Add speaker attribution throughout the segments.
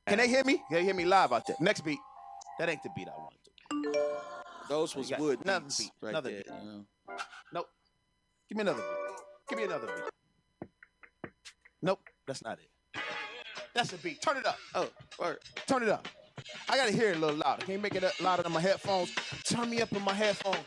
Speaker 1: Can they hear me? Can they hear me live out there? Next beat. That ain't the beat I wanted to.
Speaker 2: Those was wood
Speaker 1: another
Speaker 2: beats
Speaker 1: beat.
Speaker 2: right
Speaker 1: Another
Speaker 2: there.
Speaker 1: beat.
Speaker 2: You know?
Speaker 1: Nope. Give me another beat. Give me another beat. Nope, that's not it. That's the beat. Turn it up.
Speaker 2: Oh, word.
Speaker 1: Turn it up. I gotta hear it a little louder. Can you make it louder than my headphones? Turn me up in my headphones.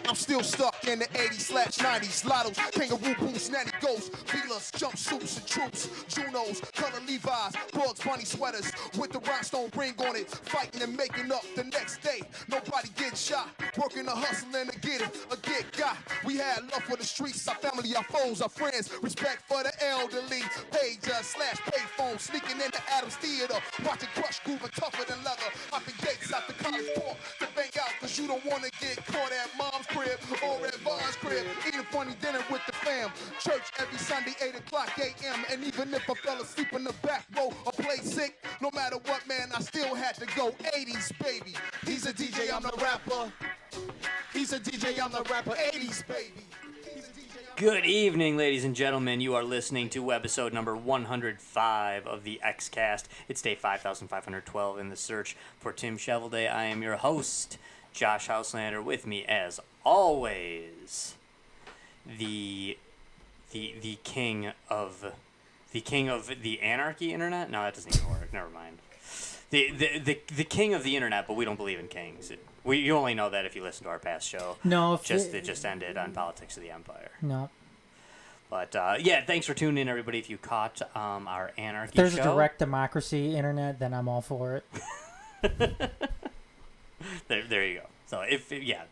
Speaker 1: I'm still stuck in the 80s/90s. Lottos, kangaroo boots, nanny ghosts, Velas, jumpsuits and troops, Junos, color Levi's, Bugs Bunny sweaters with the rhinestone ring on it. Fighting and making up the next day. Nobody getting shot. Working and hustling to get it, a get got. We had love for the streets, our family, our foes, our friends. Respect for the elderly. Pager/payphone, sneaking into Adams Theater. Watching Crush grooving tougher than leather. Hopping gates out the college door to bang out, cause you don't wanna get caught at mom's crib or at Vaughn's crib. Eating funny dinner with the fam. Church every Sunday, 8 o'clock a.m. And even if I fell asleep in the back row or played sick, no matter what, man, I still had to go 80s, baby. He's a DJ, I'm the rapper. He's a DJ, I'm the rapper. 80s, baby.
Speaker 3: Good evening, ladies and gentlemen. You are listening to episode number 105 of the X-Cast. It's day 5512 in the search for Tim Shovelday. I am your host, Josh Houselander. With me, as always, the king of the anarchy internet. No, that doesn't even work. Never mind. The king of the internet, but we don't believe in kings. You only know that if you listen to our past show.
Speaker 4: No,
Speaker 3: it just ended on Politics of the Empire.
Speaker 4: No.
Speaker 3: But yeah, thanks for tuning in, everybody. If you caught our anarchy
Speaker 4: if there's
Speaker 3: show,
Speaker 4: a direct democracy internet, then I'm all for it.
Speaker 3: there you go. So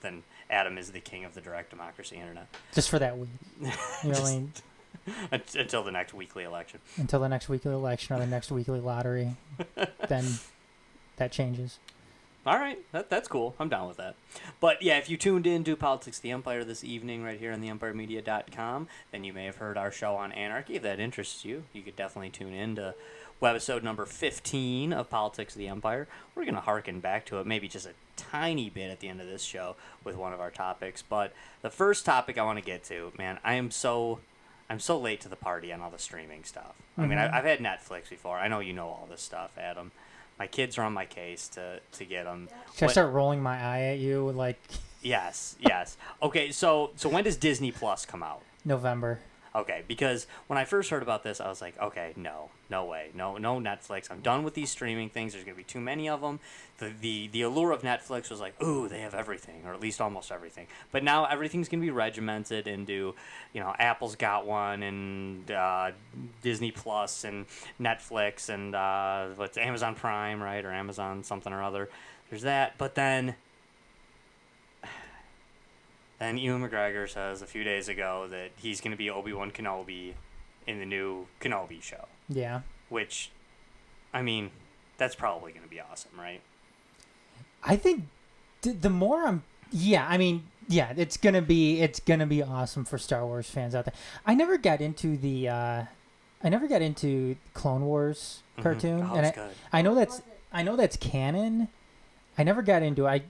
Speaker 3: then Adam is the king of the direct democracy internet.
Speaker 4: Just for that week. You know what I mean?
Speaker 3: Until the next weekly election.
Speaker 4: Until the next weekly election or the next weekly lottery. Then that changes.
Speaker 3: All right, that's cool. I'm down with that. But yeah, if you tuned in to Politics of the Empire this evening right here on theempiremedia.com, then you may have heard our show on anarchy. If that interests you, you could definitely tune in to webisode number 15 of Politics of the Empire. We're going to harken back to it maybe just a tiny bit at the end of this show with one of our topics. But the first topic I want to get to, man, I'm so late to the party on all the streaming stuff. Mm-hmm. I mean, I've had Netflix before. I know you know all this stuff, Adam. My kids are on my case to get them.
Speaker 4: Should I start rolling my eye at you? Like,
Speaker 3: yes. Okay, so when does Disney Plus come out?
Speaker 4: November.
Speaker 3: Okay, because when I first heard about this, I was like, okay, no way, no Netflix. I'm done with these streaming things. There's gonna be too many of them. The allure of Netflix was like, ooh, they have everything, or at least almost everything. But now everything's gonna be regimented into, Apple's got one, and Disney Plus, and Netflix, and what's Amazon Prime, right, or Amazon something or other. There's that, but then Ewan McGregor says a few days ago that he's going to be Obi-Wan Kenobi in the new Kenobi show.
Speaker 4: Yeah. Which,
Speaker 3: I mean, that's probably going to be awesome, right?
Speaker 4: I think the more I'm... Yeah, I mean, yeah, it's gonna be awesome for Star Wars fans out there. I never got into Clone Wars cartoon,
Speaker 3: mm-hmm.
Speaker 4: and
Speaker 3: good.
Speaker 4: I know that's canon. I never got into it.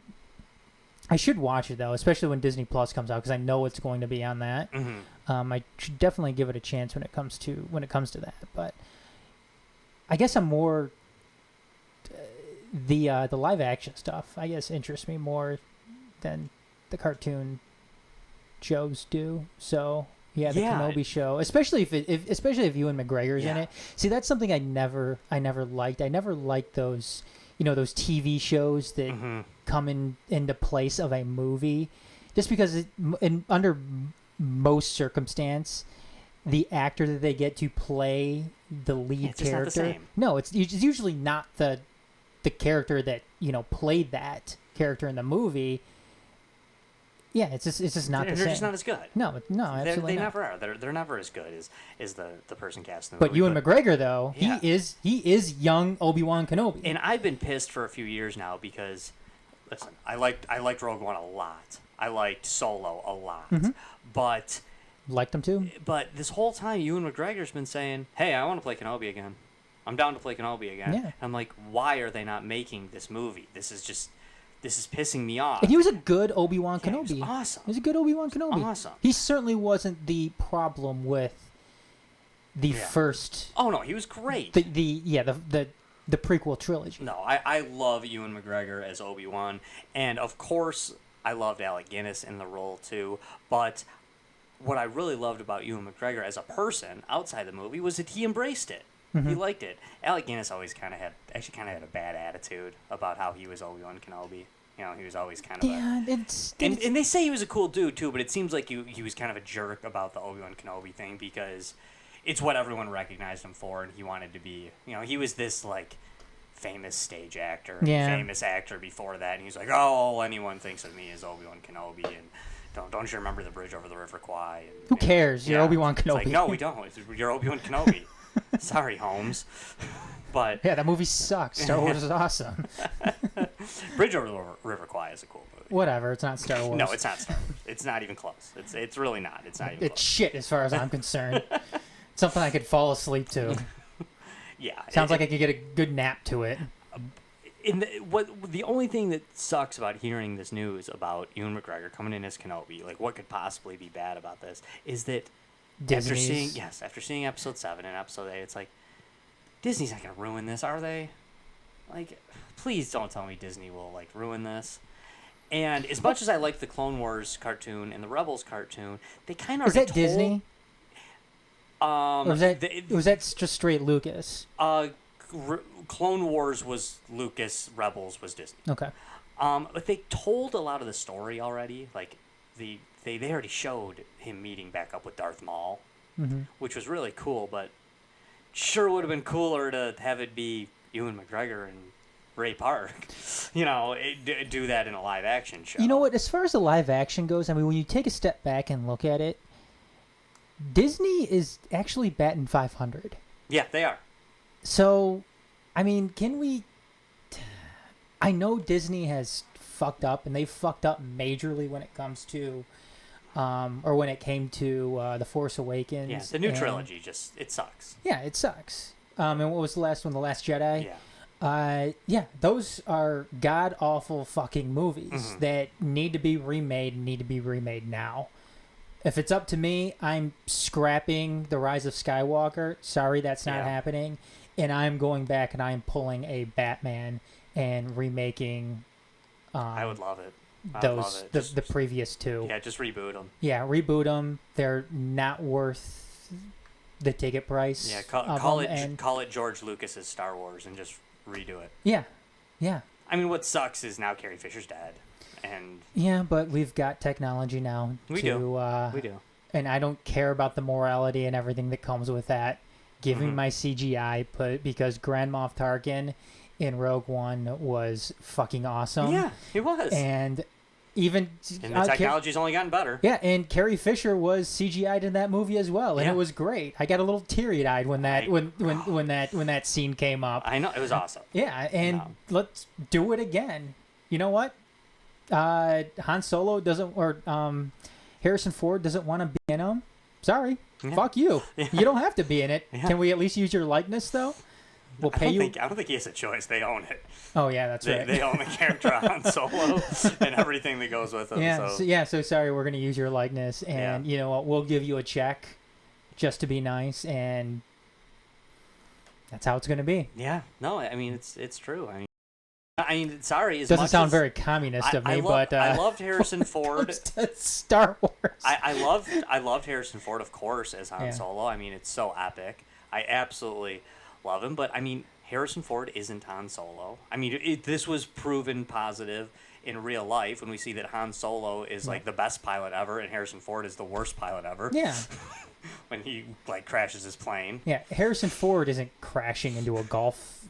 Speaker 4: I should watch it though, especially when Disney Plus comes out, because I know it's going to be on that.
Speaker 3: Mm-hmm.
Speaker 4: I should definitely give it a chance when it comes to that. But I guess I'm more the live action stuff. I guess interests me more than the cartoon shows do. So yeah, the Kenobi show, especially if Ewan McGregor's in it. See, that's something I never liked. I never liked those. Those TV shows that
Speaker 3: mm-hmm.
Speaker 4: come into place of a movie, just because under most circumstance, the actor that they get to play the lead character,
Speaker 3: not the same.
Speaker 4: No, it's usually not the character that played that character in the movie. Yeah, it's just not the same.
Speaker 3: They're just not as good.
Speaker 4: No, absolutely
Speaker 3: they
Speaker 4: not.
Speaker 3: never are. They're never as good as the person cast in the
Speaker 4: but
Speaker 3: movie.
Speaker 4: Ewan McGregor, though,
Speaker 3: yeah.
Speaker 4: he is young Obi-Wan Kenobi.
Speaker 3: And I've been pissed for a few years now because, listen, I liked Rogue One a lot. I liked Solo a lot.
Speaker 4: Mm-hmm.
Speaker 3: But
Speaker 4: liked him too.
Speaker 3: But this whole time, Ewan McGregor's been saying, "Hey, I want to play Kenobi again. I'm down to play Kenobi again."
Speaker 4: Yeah.
Speaker 3: I'm like, why are they not making this movie? This is pissing me off.
Speaker 4: And he was a good Obi-Wan Kenobi.
Speaker 3: He was awesome.
Speaker 4: He was a good Obi-Wan Kenobi.
Speaker 3: Awesome.
Speaker 4: He certainly wasn't the problem with the first.
Speaker 3: Oh no, he was great.
Speaker 4: The the prequel trilogy.
Speaker 3: No, I love Ewan McGregor as Obi-Wan, and of course I loved Alec Guinness in the role too, but what I really loved about Ewan McGregor as a person outside the movie was that he embraced it. He liked it. Alec Guinness always kind of had a bad attitude about how he was Obi-Wan Kenobi. You know, he was always kind of and they say he was a cool dude too, but it seems like he was kind of a jerk about the Obi-Wan Kenobi thing because it's what everyone recognized him for, and he wanted to be, you know, he was this like famous stage actor, famous actor before that, and he's like, oh, all anyone thinks of me is Obi-Wan Kenobi, and don't you remember the bridge over the River Kwai? And,
Speaker 4: who cares? You're Obi-Wan Kenobi.
Speaker 3: It's like, no, we don't. You're Obi-Wan Kenobi. Sorry, Holmes. But
Speaker 4: yeah, that movie sucks. Star Wars is awesome.
Speaker 3: Bridge over the River Kwai is a cool movie.
Speaker 4: Whatever, it's not Star Wars.
Speaker 3: No, it's not Star Wars. It's not even close. It's really not. It's not even
Speaker 4: It's
Speaker 3: close.
Speaker 4: shit as far as I'm concerned. Something I could fall asleep to.
Speaker 3: Yeah.
Speaker 4: Sounds like I could get a good nap to it.
Speaker 3: The only thing that sucks about hearing this news about Ewan McGregor coming in as Kenobi, like what could possibly be bad about this, is that after seeing episode 7 and episode 8, it's like, Disney's not going to ruin this, are they? Like, please don't tell me Disney will, like, ruin this. And as much as I like the Clone Wars cartoon and the Rebels cartoon, they kind of...
Speaker 4: Is that Disney?
Speaker 3: Or
Speaker 4: was that just straight Lucas?
Speaker 3: Clone Wars was Lucas, Rebels was Disney.
Speaker 4: Okay.
Speaker 3: But they told a lot of the story already. Like, they already showed him meeting back up with Darth Maul, which was really cool, but sure would have been cooler to have it be Ewan McGregor and Ray Park, you know, do that in a live action show.
Speaker 4: You know what? As far as the live action goes, I mean, when you take a step back and look at it, Disney is actually batting 500.
Speaker 3: Yeah, they are.
Speaker 4: So, I mean, can we... I know Disney has fucked up, and they've fucked up majorly when it comes to... or when it came to The Force Awakens.
Speaker 3: Yeah, the new trilogy it sucks.
Speaker 4: Yeah, it sucks. And what was the last one? The Last Jedi?
Speaker 3: Yeah.
Speaker 4: Yeah, those are god-awful fucking movies that need to be remade now. If it's up to me, I'm scrapping The Rise of Skywalker. Sorry, that's not happening. And I'm going back and I'm pulling a Batman and remaking...
Speaker 3: I would love it.
Speaker 4: The previous two.
Speaker 3: Yeah, just reboot them.
Speaker 4: Yeah, reboot them. They're not worth the ticket price.
Speaker 3: Yeah, call it George Lucas's Star Wars and just redo it.
Speaker 4: Yeah, yeah.
Speaker 3: I mean, what sucks is now Carrie Fisher's dead, and
Speaker 4: yeah, but we've got technology now.
Speaker 3: We do.
Speaker 4: And I don't care about the morality and everything that comes with that. Give me my CGI, because Grand Moff Tarkin in Rogue One was fucking awesome.
Speaker 3: Yeah, he was.
Speaker 4: And even
Speaker 3: the technology's only gotten better.
Speaker 4: Yeah, and Carrie Fisher was CGI'd in that movie as well, and it was great. I got a little teary-eyed when that scene came up.
Speaker 3: I know, it was awesome.
Speaker 4: Yeah, and let's do it again. You know what? Han Solo Harrison Ford doesn't want to be in them. Sorry, fuck you. Yeah. You don't have to be in it. Yeah. Can we at least use your likeness though? We'll pay you.
Speaker 3: I don't think he has a choice. They own it.
Speaker 4: Oh yeah, that's right.
Speaker 3: They own the character Han Solo and everything that goes with him.
Speaker 4: Yeah. So sorry, we're gonna use your likeness, and you know what? We'll give you a check, just to be nice, and that's how it's gonna be.
Speaker 3: Yeah. No, I mean it's true. I mean, sorry.
Speaker 4: Doesn't sound very communist of me, but
Speaker 3: I loved Harrison Ford.
Speaker 4: Star Wars.
Speaker 3: I loved Harrison Ford, of course, as Han Solo. I mean, it's so epic. I absolutely love him, but I mean, Harrison Ford isn't Han Solo. I mean, this was proven positive in real life when we see that Han Solo is like the best pilot ever, and Harrison Ford is the worst pilot ever.
Speaker 4: Yeah.
Speaker 3: When he like crashes his plane.
Speaker 4: Yeah, Harrison Ford isn't crashing into a golf,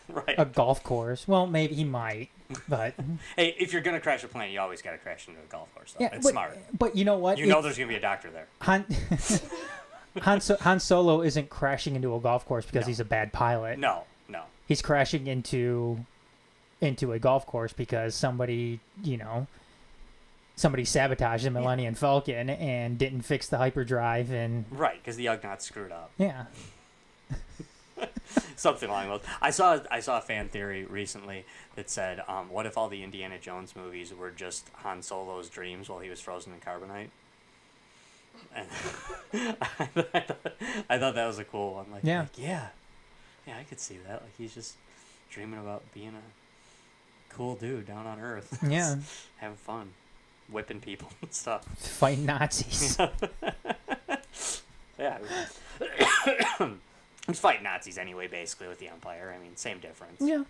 Speaker 3: right.
Speaker 4: A golf course. Well, maybe he might, but
Speaker 3: hey, if you're gonna crash a plane, you always gotta crash into a golf course. Though.
Speaker 4: Yeah,
Speaker 3: it's smart.
Speaker 4: But you know what?
Speaker 3: You know there's gonna be a doctor there.
Speaker 4: Han Solo isn't crashing into a golf course because he's a bad pilot.
Speaker 3: No.
Speaker 4: He's crashing into a golf course because somebody sabotaged the Millennium Falcon and didn't fix the hyperdrive and
Speaker 3: right, because the Ugnaughts screwed up.
Speaker 4: Yeah.
Speaker 3: Something along those. I saw a fan theory recently that said, what if all the Indiana Jones movies were just Han Solo's dreams while he was frozen in carbonite? And I thought that was a cool one. Yeah. Yeah, I could see that. Like, he's just dreaming about being a cool dude down on Earth.
Speaker 4: Yeah.
Speaker 3: Having fun. Whipping people and stuff.
Speaker 4: Fighting Nazis.
Speaker 3: Yeah. He's fighting Nazis anyway, basically, with the Empire. I mean, same difference.
Speaker 4: Yeah.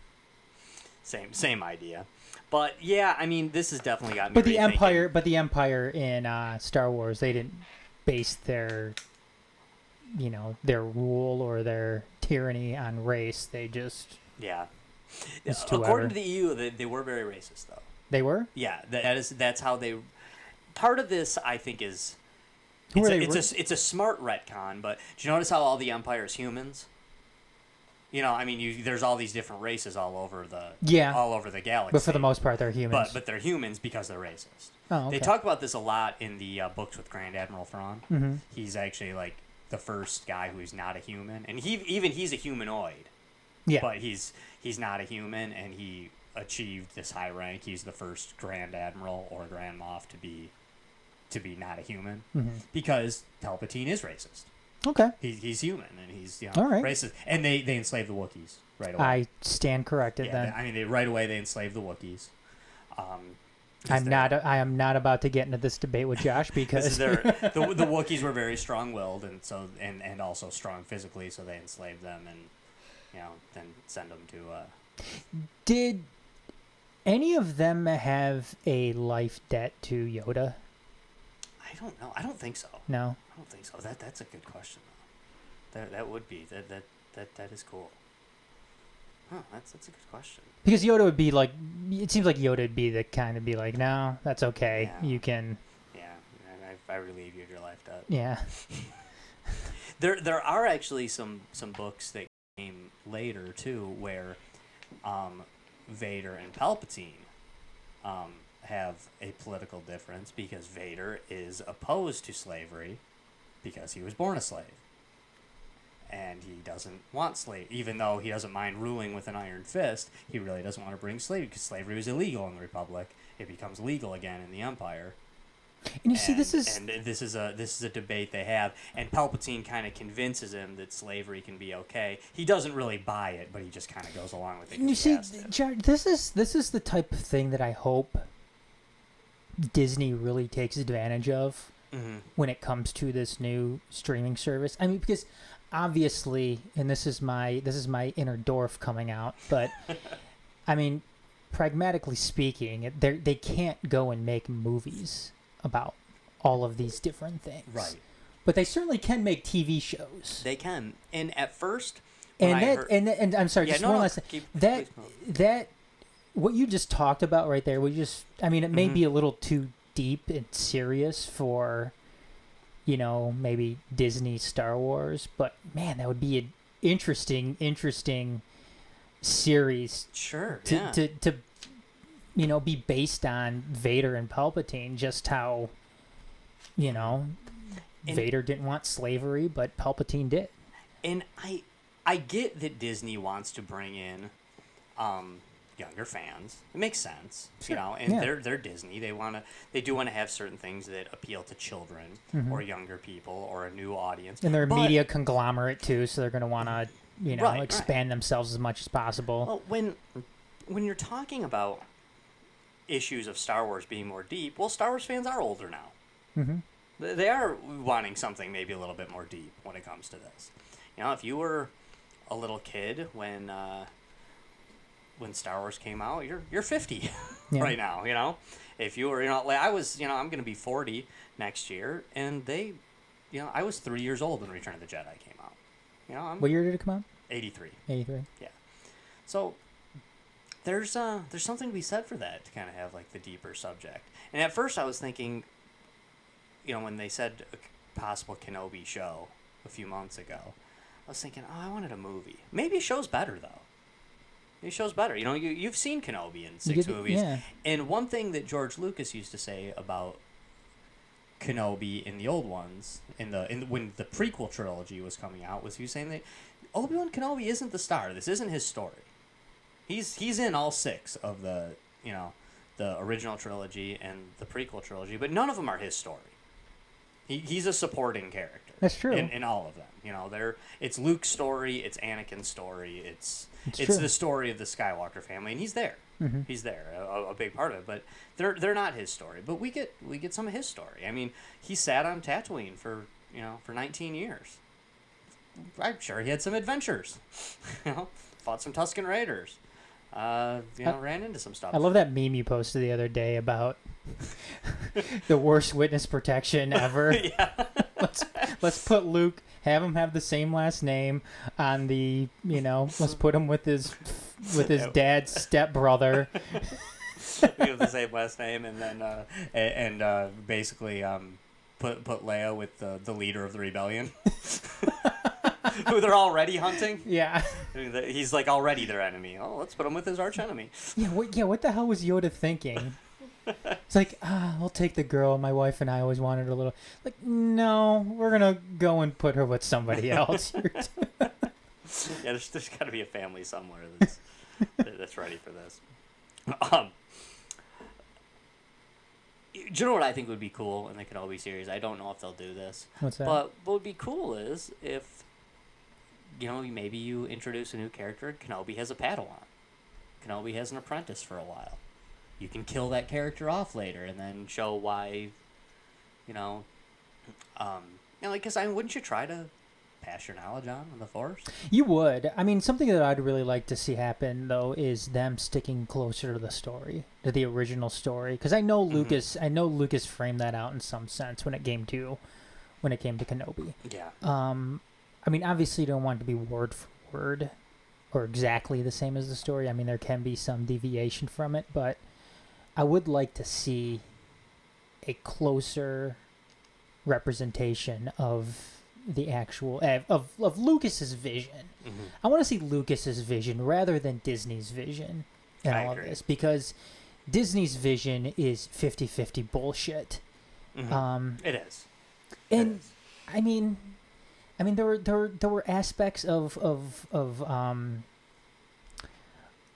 Speaker 3: Same idea. But, yeah, I mean, this has definitely got me
Speaker 4: But the
Speaker 3: rethinking.
Speaker 4: Empire in Star Wars, they didn't base their rule or their tyranny on race. They just...
Speaker 3: Yeah.
Speaker 4: It's
Speaker 3: According to the EU, they were very racist, though.
Speaker 4: They were?
Speaker 3: Yeah, that's how they... Part of this, I think, is... It's a smart retcon, but do you notice how all the Empire is humans? You know, I mean, there's all these different races all over the galaxy.
Speaker 4: But for the most part, they're humans.
Speaker 3: But they're humans because they're racist.
Speaker 4: Oh, okay.
Speaker 3: They talk about this a lot in the books with Grand Admiral Thrawn.
Speaker 4: Mm-hmm.
Speaker 3: He's actually like the first guy who's not a human, and he's a humanoid.
Speaker 4: Yeah.
Speaker 3: But he's not a human, and he achieved this high rank. He's the first Grand Admiral or Grand Moff to be not a human, because Palpatine is racist.
Speaker 4: Okay.
Speaker 3: He's human, and he's
Speaker 4: All right.
Speaker 3: racist. And they enslave the Wookiees right away.
Speaker 4: I stand corrected then.
Speaker 3: I mean, right away they enslave the Wookiees.
Speaker 4: I am not about to get into this debate with Josh because
Speaker 3: the Wookiees were very strong-willed and also strong physically, so they enslaved them and then send them to.
Speaker 4: Did any of them have a life debt to Yoda?
Speaker 3: I don't know. I don't think so.
Speaker 4: No.
Speaker 3: I don't think so. That's a good question though. That would be that is cool. Huh, that's a good question.
Speaker 4: Because Yoda would be like, it seems like Yoda would be the kind of be like, no, that's okay.
Speaker 3: Yeah.
Speaker 4: You can.
Speaker 3: Yeah, I relieve you of your life debt.
Speaker 4: Yeah.
Speaker 3: There are actually some books that came later too, where Vader and Palpatine have a political difference, because Vader is opposed to slavery because he was born a slave. And he doesn't want slavery. Even though he doesn't mind ruling with an iron fist, he really doesn't want to bring slavery, because slavery was illegal in the Republic. It becomes legal again in the Empire.
Speaker 4: And you see, this is
Speaker 3: a debate they have, and Palpatine kind of convinces him that slavery can be okay. He doesn't really buy it, but he just kind of goes along with it.
Speaker 4: And you see, this is the type of thing that I hope Disney really takes advantage of when it comes to this new streaming service. I mean, because obviously, and this is my inner Dorf coming out, but I mean, pragmatically speaking, they can't go and make movies about all of these different things,
Speaker 3: right?
Speaker 4: But they certainly can make TV shows.
Speaker 3: They can, and at first,
Speaker 4: and I'm sorry, just one last thing. That what you just talked about right there, it may be a little too deep and serious for, maybe Disney Star Wars, but man, that would be an interesting series.
Speaker 3: Sure.
Speaker 4: To be based on Vader and Palpatine, just how, Vader didn't want slavery, but Palpatine did.
Speaker 3: And I get that Disney wants to bring in younger fans. It makes sense,
Speaker 4: sure.
Speaker 3: And they're Disney. They do want to have certain things that appeal to children or younger people or a new audience.
Speaker 4: And they're a media conglomerate too, so they're going to want to, expand
Speaker 3: right.
Speaker 4: themselves as much as possible.
Speaker 3: Well, when you're talking about issues of Star Wars being more deep, well, Star Wars fans are older now. Mm-hmm. They are wanting something maybe a little bit more deep when it comes to this. If you were a little kid when Star Wars came out, you're 50 right now. If you were, I was, I'm going to be 40 next year, and I was 3 years old when Return of the Jedi came out.
Speaker 4: What year did it come out?
Speaker 3: 83.
Speaker 4: 83.
Speaker 3: Yeah. So there's something to be said for that, to kind of have like the deeper subject. And at first I was thinking, when they said a possible Kenobi show a few months ago, I was thinking, I wanted a movie. Maybe a show's better though. Maybe a show's better. You've seen Kenobi in 6 movies.
Speaker 4: Yeah.
Speaker 3: And one thing that George Lucas used to say about Kenobi in the old ones, when the prequel trilogy was coming out, was he was saying that Obi-Wan Kenobi isn't the star. This isn't his story. He's in all 6 of the original trilogy and the prequel trilogy, but none of them are his story. He's a supporting character.
Speaker 4: That's true.
Speaker 3: In all of them, it's Luke's story, it's Anakin's story, it's
Speaker 4: true.
Speaker 3: the story of the Skywalker family, and he's there.
Speaker 4: Mm-hmm.
Speaker 3: He's there, a big part of it. But they're not his story. But we get some of his story. I mean, he sat on Tatooine for 19 years. I'm sure he had some adventures. Fought some Tusken Raiders. Ran into some stuff.
Speaker 4: I love that meme you posted the other day about the worst witness protection ever.
Speaker 3: Yeah.
Speaker 4: Let's put Luke, have him have the same last name on the, let's put him with his dad's stepbrother.
Speaker 3: We have the same last name, and then basically put Leia with the leader of the rebellion. Who they're already hunting.
Speaker 4: Yeah.
Speaker 3: He's like already their enemy. Oh, let's put him with his arch enemy.
Speaker 4: Yeah. What the hell was Yoda thinking? It's like, we'll take the girl. My wife and I always wanted a little. Like, no, we're gonna go and put her with somebody else.
Speaker 3: Yeah, there's got to be a family somewhere that's ready for this. Do you know what I think would be cool in the Kenobi series? I don't know if they'll do this.
Speaker 4: What's that?
Speaker 3: But what would be cool is if, maybe you introduce a new character. Kenobi has a Padawan. Kenobi has an apprentice for a while. You can kill that character off later and then show why, because wouldn't you try to pass your knowledge on the Force?
Speaker 4: You would. I mean, something that I'd really like to see happen though is them sticking closer to the story, to the original story, because I know Lucas framed that out in some sense when it came to Kenobi.
Speaker 3: Yeah.
Speaker 4: I mean, obviously, you don't want it to be word for word or exactly the same as the story. I mean, there can be some deviation from it, but I would like to see a closer representation of the actual of Lucas's vision.
Speaker 3: Mm-hmm.
Speaker 4: I want to see Lucas's vision rather than Disney's vision in
Speaker 3: I
Speaker 4: all
Speaker 3: agree.
Speaker 4: of this, because Disney's vision is 50-50 bullshit.
Speaker 3: Mm-hmm. It is.
Speaker 4: And
Speaker 3: It is.
Speaker 4: I mean, there were aspects of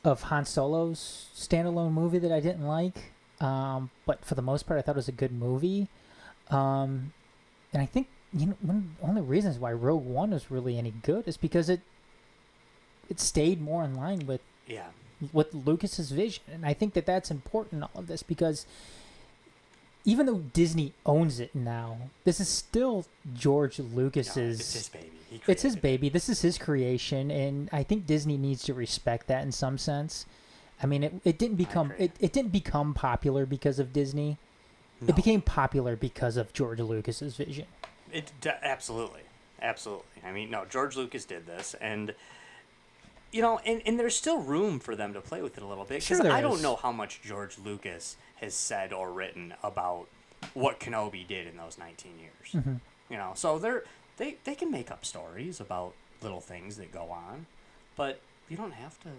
Speaker 4: Han Solo's standalone movie that I didn't like, but for the most part, I thought it was a good movie. And I think one of the reasons why Rogue One was really any good is because it stayed more in line with Lucas's vision, and I think that that's important in all of this, because even though Disney owns it now, this is still George Lucas's.
Speaker 3: It's his baby.
Speaker 4: It's his baby. This is his creation, and I think Disney needs to respect that in some sense. I mean, it didn't become it didn't become popular because of Disney.
Speaker 3: No.
Speaker 4: It became popular because of George Lucas's vision.
Speaker 3: Absolutely. I mean, no, George Lucas did this, and and there's still room for them to play with it a little bit, because
Speaker 4: Sure
Speaker 3: I
Speaker 4: is.
Speaker 3: don't know how much George Lucas has said or written about what Kenobi did in those 19 years.
Speaker 4: Mm-hmm.
Speaker 3: So they can make up stories about little things that go on, but you don't have to.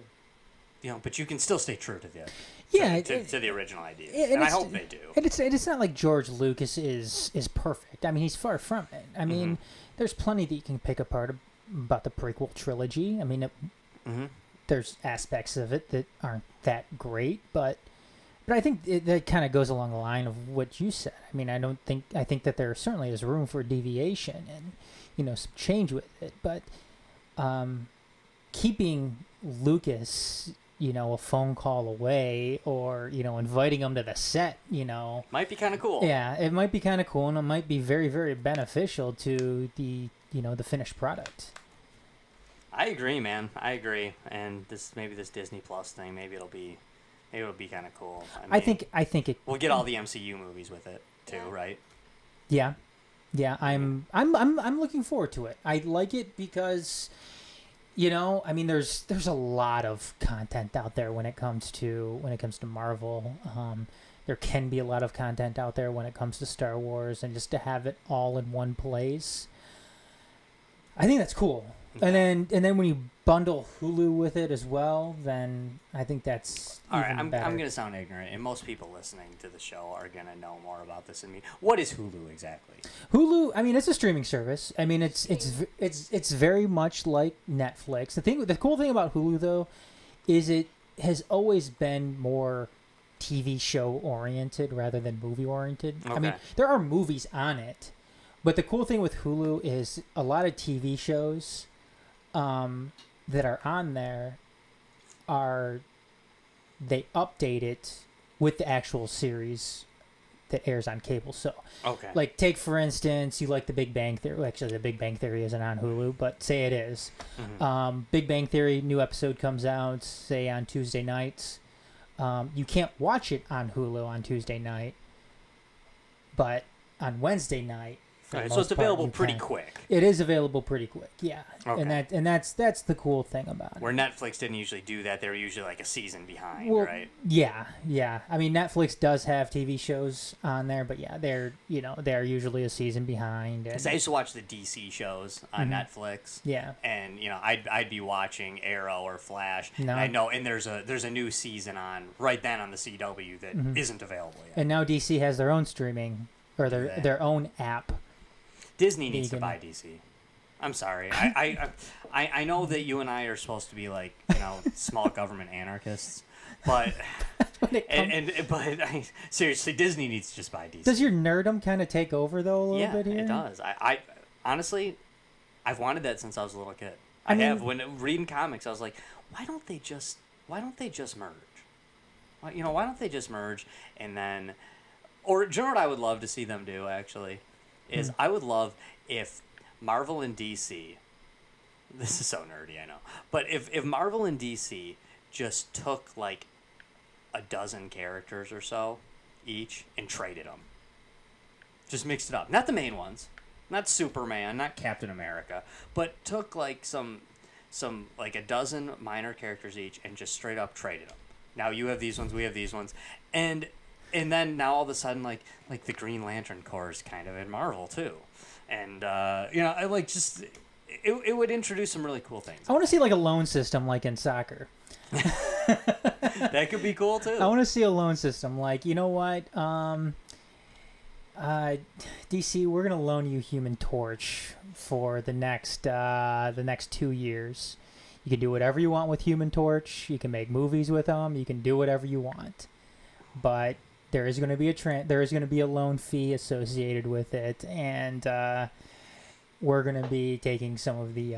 Speaker 3: But you can still stay true to to the original idea, and I hope they do.
Speaker 4: And it's not like George Lucas is perfect. I mean, he's far from it. I mean, there's plenty that you can pick apart about the prequel trilogy. I mean, there's aspects of it that aren't that great, but I think that kind of goes along the line of what you said. I mean, I think that there certainly is room for deviation and some change with it, but keeping Lucas a phone call away, or inviting him to the set,
Speaker 3: might be kind of cool.
Speaker 4: Yeah, it might be kind of cool, and it might be very, very beneficial to the the finished product.
Speaker 3: I agree, man. I agree. And this Disney Plus thing, maybe it'll be kind of cool.
Speaker 4: I think it.
Speaker 3: We'll get all the MCU movies with it too, right?
Speaker 4: Yeah, I'm looking forward to it. I like it because, I mean, there's a lot of content out there when it comes to Marvel. There can be a lot of content out there when it comes to Star Wars, and just to have it all in one place, I think that's cool. And then when you bundle Hulu with it as well, then I think that's
Speaker 3: all right.
Speaker 4: even
Speaker 3: I'm
Speaker 4: better.
Speaker 3: going to sound ignorant, and most people listening to the show are going to know more about this than me. What is Hulu exactly?
Speaker 4: Hulu, I mean, it's a streaming service. I mean, it's very much like Netflix. The cool thing about Hulu though is it has always been more TV show oriented rather than movie oriented.
Speaker 3: Okay.
Speaker 4: I mean, there are movies on it, But the cool thing with Hulu is a lot of TV shows that are on there they update it with the actual series that airs on cable. So,
Speaker 3: Okay.
Speaker 4: like, take for instance, you like The Big Bang Theory. Actually, The Big Bang Theory isn't on Hulu, but say it is. Big Bang Theory, new episode comes out, say, on Tuesday nights. You can't watch it on Hulu on Tuesday night, but on Wednesday night,
Speaker 3: All right, so it's available pretty quick.
Speaker 4: It is available pretty quick, yeah.
Speaker 3: Okay.
Speaker 4: And that's the cool thing about it.
Speaker 3: Where Netflix didn't usually do that, they were usually like a season behind,
Speaker 4: Well,
Speaker 3: right?
Speaker 4: Yeah. I mean, Netflix does have TV shows on there, but yeah, they're usually a season behind. And,
Speaker 3: 'Cause I used to watch the DC shows on Netflix.
Speaker 4: yeah.
Speaker 3: And I'd be watching Arrow or Flash.
Speaker 4: No.
Speaker 3: And I know, and there's a new season on right then on the CW that isn't available yet.
Speaker 4: And now DC has their own streaming or their own app.
Speaker 3: Disney needs to buy DC. I'm sorry. I know that you and I are supposed to be like, small government anarchists, but seriously, Disney needs to just buy DC.
Speaker 4: Does your nerdom kind of take over though a little bit here?
Speaker 3: Yeah, it does. I honestly, I've wanted that since I was a little kid.
Speaker 4: I mean,
Speaker 3: have when reading comics. I was like, why don't they just merge? Why don't they just merge and then, or do you know what I would love to see them do actually? Is I would love if Marvel and DC, this is so nerdy, I know, but if Marvel and DC just took like a dozen characters or so each and traded them, just mixed it up, not the main ones, not Superman, not Captain America, but took like some like a dozen minor characters each and just straight up traded them. Now you have these ones, we have these ones, and then now all of a sudden, like the Green Lantern Corps is kind of in Marvel too, and I like just it would introduce some really cool things.
Speaker 4: I want to see like a loan system like in soccer.
Speaker 3: That could be cool too.
Speaker 4: I want to see a loan system like, you know what, DC, we're gonna loan you Human Torch for the next 2 years. You can do whatever you want with Human Torch. You can make movies with them. You can do whatever you want, but there is going to be a loan fee associated with it, and we're going to be taking some of the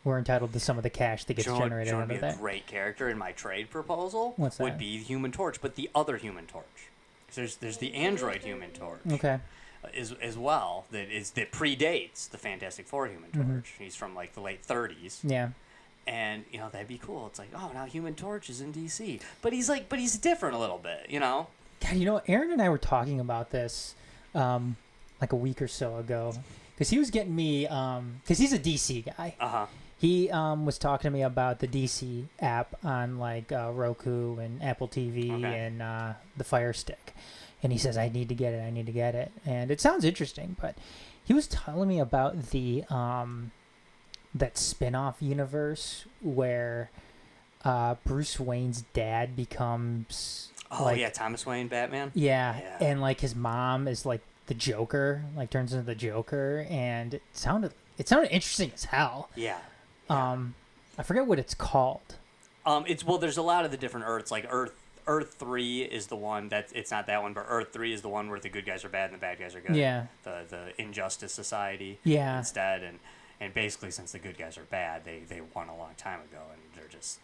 Speaker 4: we're entitled to some of the cash that gets generated out of that.
Speaker 3: A great character in my trade proposal
Speaker 4: What's that?
Speaker 3: would be the Human Torch, but the other Human Torch. There's the Android Human Torch.
Speaker 4: Okay.
Speaker 3: As well that predates the Fantastic Four Human Torch. He's from like the late 30s.
Speaker 4: Yeah.
Speaker 3: And that'd be cool. It's like, oh, now Human Torch is in DC, but he's different a little bit,
Speaker 4: God, Aaron and I were talking about this like a week or so ago, because he was getting me because he's a DC guy. He was talking to me about the DC app on like Roku and Apple TV and the Fire Stick, and he says I need to get it, and it sounds interesting. But he was telling me about the that spin-off universe where Bruce Wayne's dad becomes
Speaker 3: Thomas Wayne Batman.
Speaker 4: Yeah, and like his mom is like the Joker, like turns into the Joker, and it sounded interesting as hell.
Speaker 3: Yeah.
Speaker 4: I forget what it's called.
Speaker 3: There's a lot of the different Earths. Like Earth 3 is the one it's not that one, but Earth 3 is the one where the good guys are bad and the bad guys are good. Yeah. The Injustice Society.
Speaker 4: Yeah.
Speaker 3: Instead, and basically since the good guys are bad, they won a long time ago, and they're just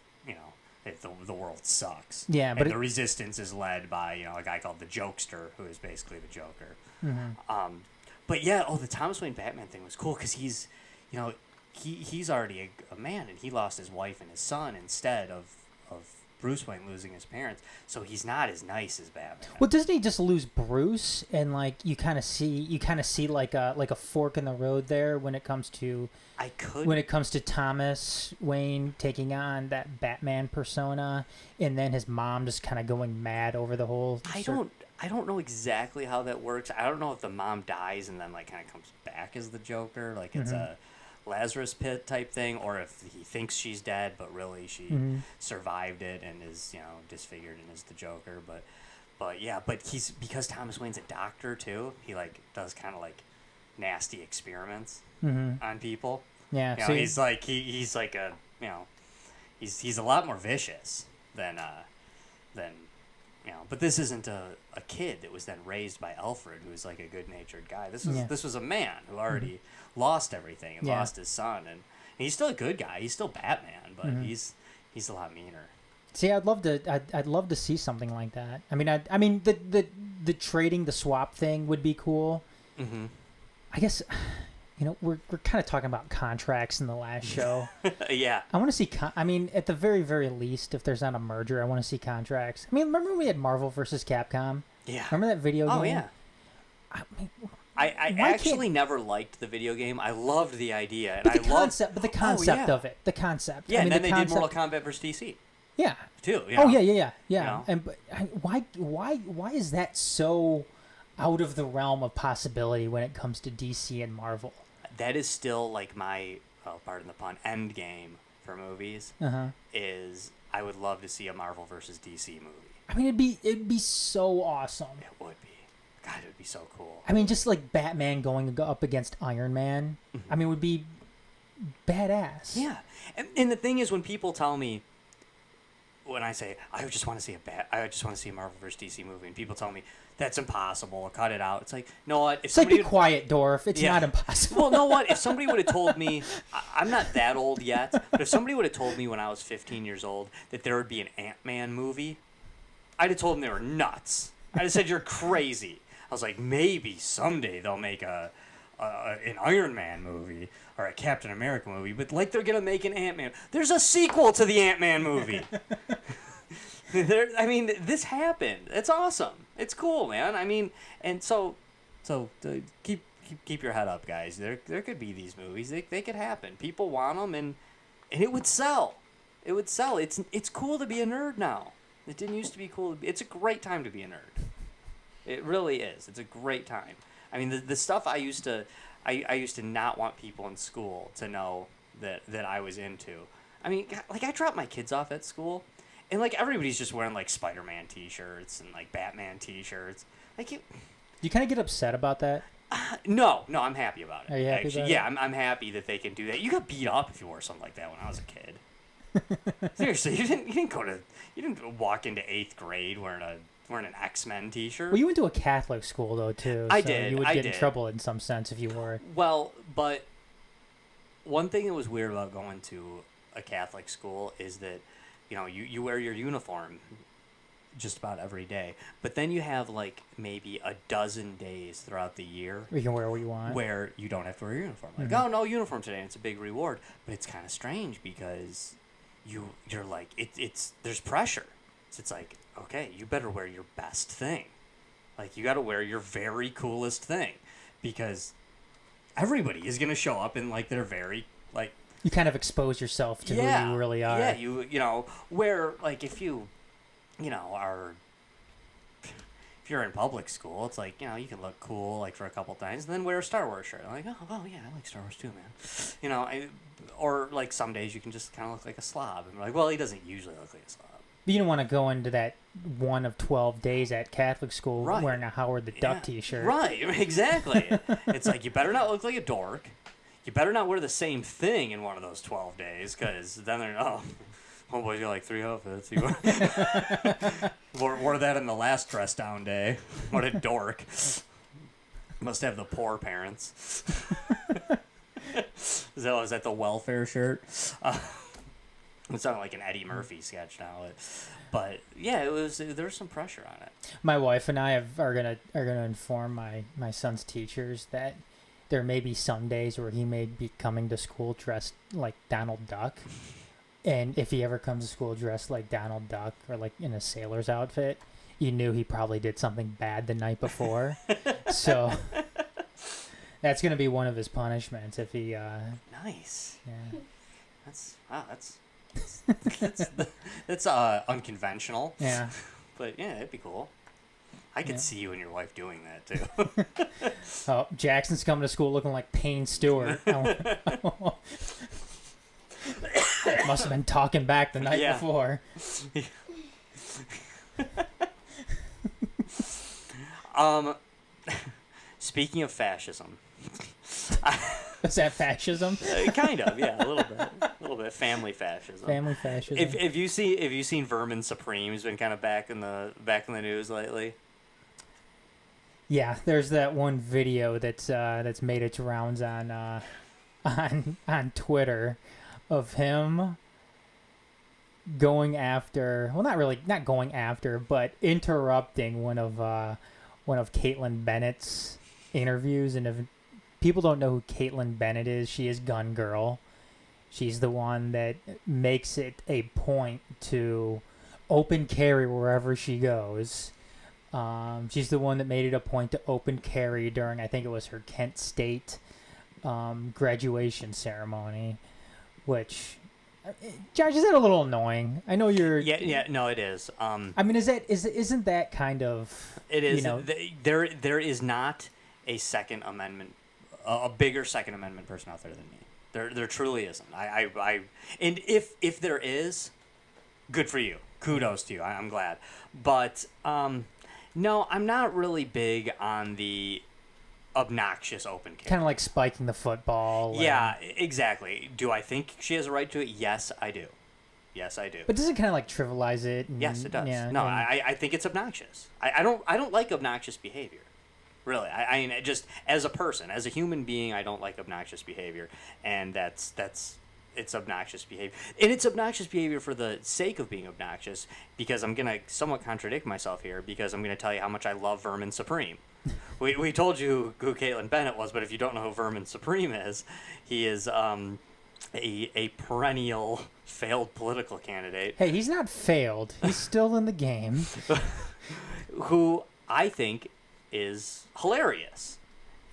Speaker 3: the world sucks.
Speaker 4: Yeah, but
Speaker 3: the resistance is led by a guy called the Jokester, who is basically the Joker. But yeah, the Thomas Wayne Batman thing was cool because he's he's already a man, and he lost his wife and his son instead of Bruce Wayne losing his parents, so he's not as nice as Batman.
Speaker 4: Well, doesn't he just lose Bruce, and like you kind of see like a fork in the road there when it comes to Thomas Wayne taking on that Batman persona, and then his mom just kind of going mad over the whole.
Speaker 3: I don't know exactly how that works. I don't know if the mom dies and then like kind of comes back as the Joker, like it's a Lazarus Pit type thing, or if he thinks she's dead but really she survived it and is disfigured and is the Joker. But he's, because Thomas Wayne's a doctor too, he like does kind of like nasty experiments on people.
Speaker 4: Yeah,
Speaker 3: so he's like he's like he's a lot more vicious than but this isn't a kid that was then raised by Alfred, who was like a good-natured guy. This was a man who already lost everything and lost his son, and he's still a good guy. He's still Batman, but he's a lot meaner.
Speaker 4: See, I'd love to see something like that. I mean, the trading, the swap thing would be cool.
Speaker 3: Mm-hmm.
Speaker 4: I guess, we're kind of talking about contracts in the last show.
Speaker 3: Yeah.
Speaker 4: I want to see. At the very, very least, if there's not a merger, I want to see contracts. I mean, remember when we had Marvel versus Capcom?
Speaker 3: Yeah.
Speaker 4: Remember that video game?
Speaker 3: Oh yeah. I actually never liked the video game. I loved the idea, and
Speaker 4: the concept of it. The concept.
Speaker 3: Yeah, and then they did Mortal Kombat versus DC.
Speaker 4: Yeah.
Speaker 3: Too.
Speaker 4: Oh yeah. And why is that so out of the realm of possibility when it comes to DC and Marvel?
Speaker 3: That is still like my, pardon the pun, end game for movies. Is I would love to see a Marvel versus DC movie.
Speaker 4: I mean, it'd be so awesome.
Speaker 3: It would be. God, it would be so cool.
Speaker 4: I mean, just like Batman going up against Iron Man. I mean, would be badass.
Speaker 3: Yeah, and the thing is, when people tell me, when I say I just want to see a Marvel vs. DC movie, and people tell me that's impossible, cut it out. It's like, no, what?
Speaker 4: It's like, be quiet, Dorf. It's not impossible.
Speaker 3: Well, know what? If somebody would have told me, I'm not that old yet, but if somebody would have told me when I was 15 years old that there would be an Ant-Man movie, I'd have told them they were nuts. I'd have said, you're crazy. I was like, maybe someday they'll make an Iron Man movie or a Captain America movie, but like they're gonna make an Ant-Man. There's a sequel to the Ant-Man movie. This happened. It's awesome. It's cool, man. I mean, and so keep your head up, guys. There could be these movies. They could happen. People want them, and it would sell. It would sell. It's cool to be a nerd now. It didn't used to be cool. It's a great time to be a nerd. It really is. It's a great time. I mean, the stuff I used to not want people in school to know that I was into. I mean, like, I dropped my kids off at school, and like everybody's just wearing like Spider-Man T-shirts and like Batman T-shirts. Like,
Speaker 4: you kind of get upset about that?
Speaker 3: No, I'm happy about it.
Speaker 4: Are you happy about it?
Speaker 3: Yeah, I'm happy that they can do that. You got beat up if you wore something like that when I was a kid. Seriously, you didn't walk into 8th grade wearing an X-Men T-shirt.
Speaker 4: Well, you went to a Catholic school though too.
Speaker 3: I
Speaker 4: so
Speaker 3: did.
Speaker 4: You would get in trouble in some sense if you wore.
Speaker 3: Well, but one thing that was weird about going to a Catholic school is that, you wear your uniform just about every day, but then you have like maybe a dozen days throughout the year
Speaker 4: You can wear what you want.
Speaker 3: where you don't have to wear your uniform. Like, oh, no uniform today, and it's a big reward. But it's kind of strange because you're like, it's there's pressure. So it's like, okay, you better wear your best thing. Like, you got to wear your very coolest thing, because everybody is going to show up in like their very like.
Speaker 4: You kind of expose yourself to who you really are.
Speaker 3: Yeah, where like if you are. If you're in public school, it's like, you can look cool like for a couple times, and then wear a Star Wars shirt. I'm like, oh, well, yeah, I like Star Wars too, man. Or like some days you can just kind of look like a slob, and we're like, well, he doesn't usually look like a slob.
Speaker 4: But you don't want to go into that one of 12 days at Catholic school wearing a Howard the Duck T-shirt. Right,
Speaker 3: exactly. It's like, you better not look like a dork. You better not wear the same thing in one of those 12 days, because then they're, homeboy's got like 3 outfits. He wore that in the last dress down day. What a dork. Must have the poor parents. Is that the welfare shirt? It sounded like an Eddie Murphy sketch now, but yeah, there was some pressure on it.
Speaker 4: My wife and I are gonna inform my son's teachers that there may be some days where he may be coming to school dressed like Donald Duck, and if he ever comes to school dressed like Donald Duck or like in a sailor's outfit, you knew he probably did something bad the night before. So that's gonna be one of his punishments if he.
Speaker 3: Nice.
Speaker 4: Yeah.
Speaker 3: That's unconventional.
Speaker 4: Yeah.
Speaker 3: But yeah, it'd be cool. I could see you and your wife doing that too.
Speaker 4: Oh, Jackson's coming to school looking like Payne Stewart. Must have been talking back the night before.
Speaker 3: Speaking of fascism.
Speaker 4: Is that fascism?
Speaker 3: Kind of, yeah, a little little bit family fascism.
Speaker 4: Family fascism.
Speaker 3: If you seen Vermin Supreme, he's been kind of back in the news lately.
Speaker 4: Yeah, there's that one video that's made its rounds on Twitter of him going after, well, not going after, but interrupting one of Caitlin Bennett's interviews. And if people don't know who Caitlin Bennett is, she is Gun Girl. She's the one that makes it a point to open carry wherever she goes. She's the one that made it a point to open carry during, I think it was her Kent State graduation ceremony, which, Josh, is that a little annoying? I know you're...
Speaker 3: Yeah, no, it is.
Speaker 4: I mean, isn't that kind of...
Speaker 3: It is.
Speaker 4: You know,
Speaker 3: there is not a Second Amendment, a bigger Second Amendment person out there than me. There truly isn't. And if there is, good for you. Kudos to you. I'm glad. But, no, I'm not really big on the obnoxious open carry.
Speaker 4: kind of like spiking the football.
Speaker 3: Yeah, exactly. Do I think she has a right to it? Yes, I do.
Speaker 4: But does it kind of like trivialize it? And,
Speaker 3: Yes, it does.
Speaker 4: Yeah,
Speaker 3: No, I think it's obnoxious. I don't like obnoxious behavior. Really, I mean, just as a person, as a human being, I don't like obnoxious behavior, and it's obnoxious behavior, and it's obnoxious behavior for the sake of being obnoxious. Because I'm gonna somewhat contradict myself here, because I'm gonna tell you how much I love Vermin Supreme. We told you who Caitlin Bennett was, but if you don't know who Vermin Supreme is, he is a perennial failed political candidate.
Speaker 4: Hey, he's not failed. He's still in the game.
Speaker 3: Who I think is hilarious.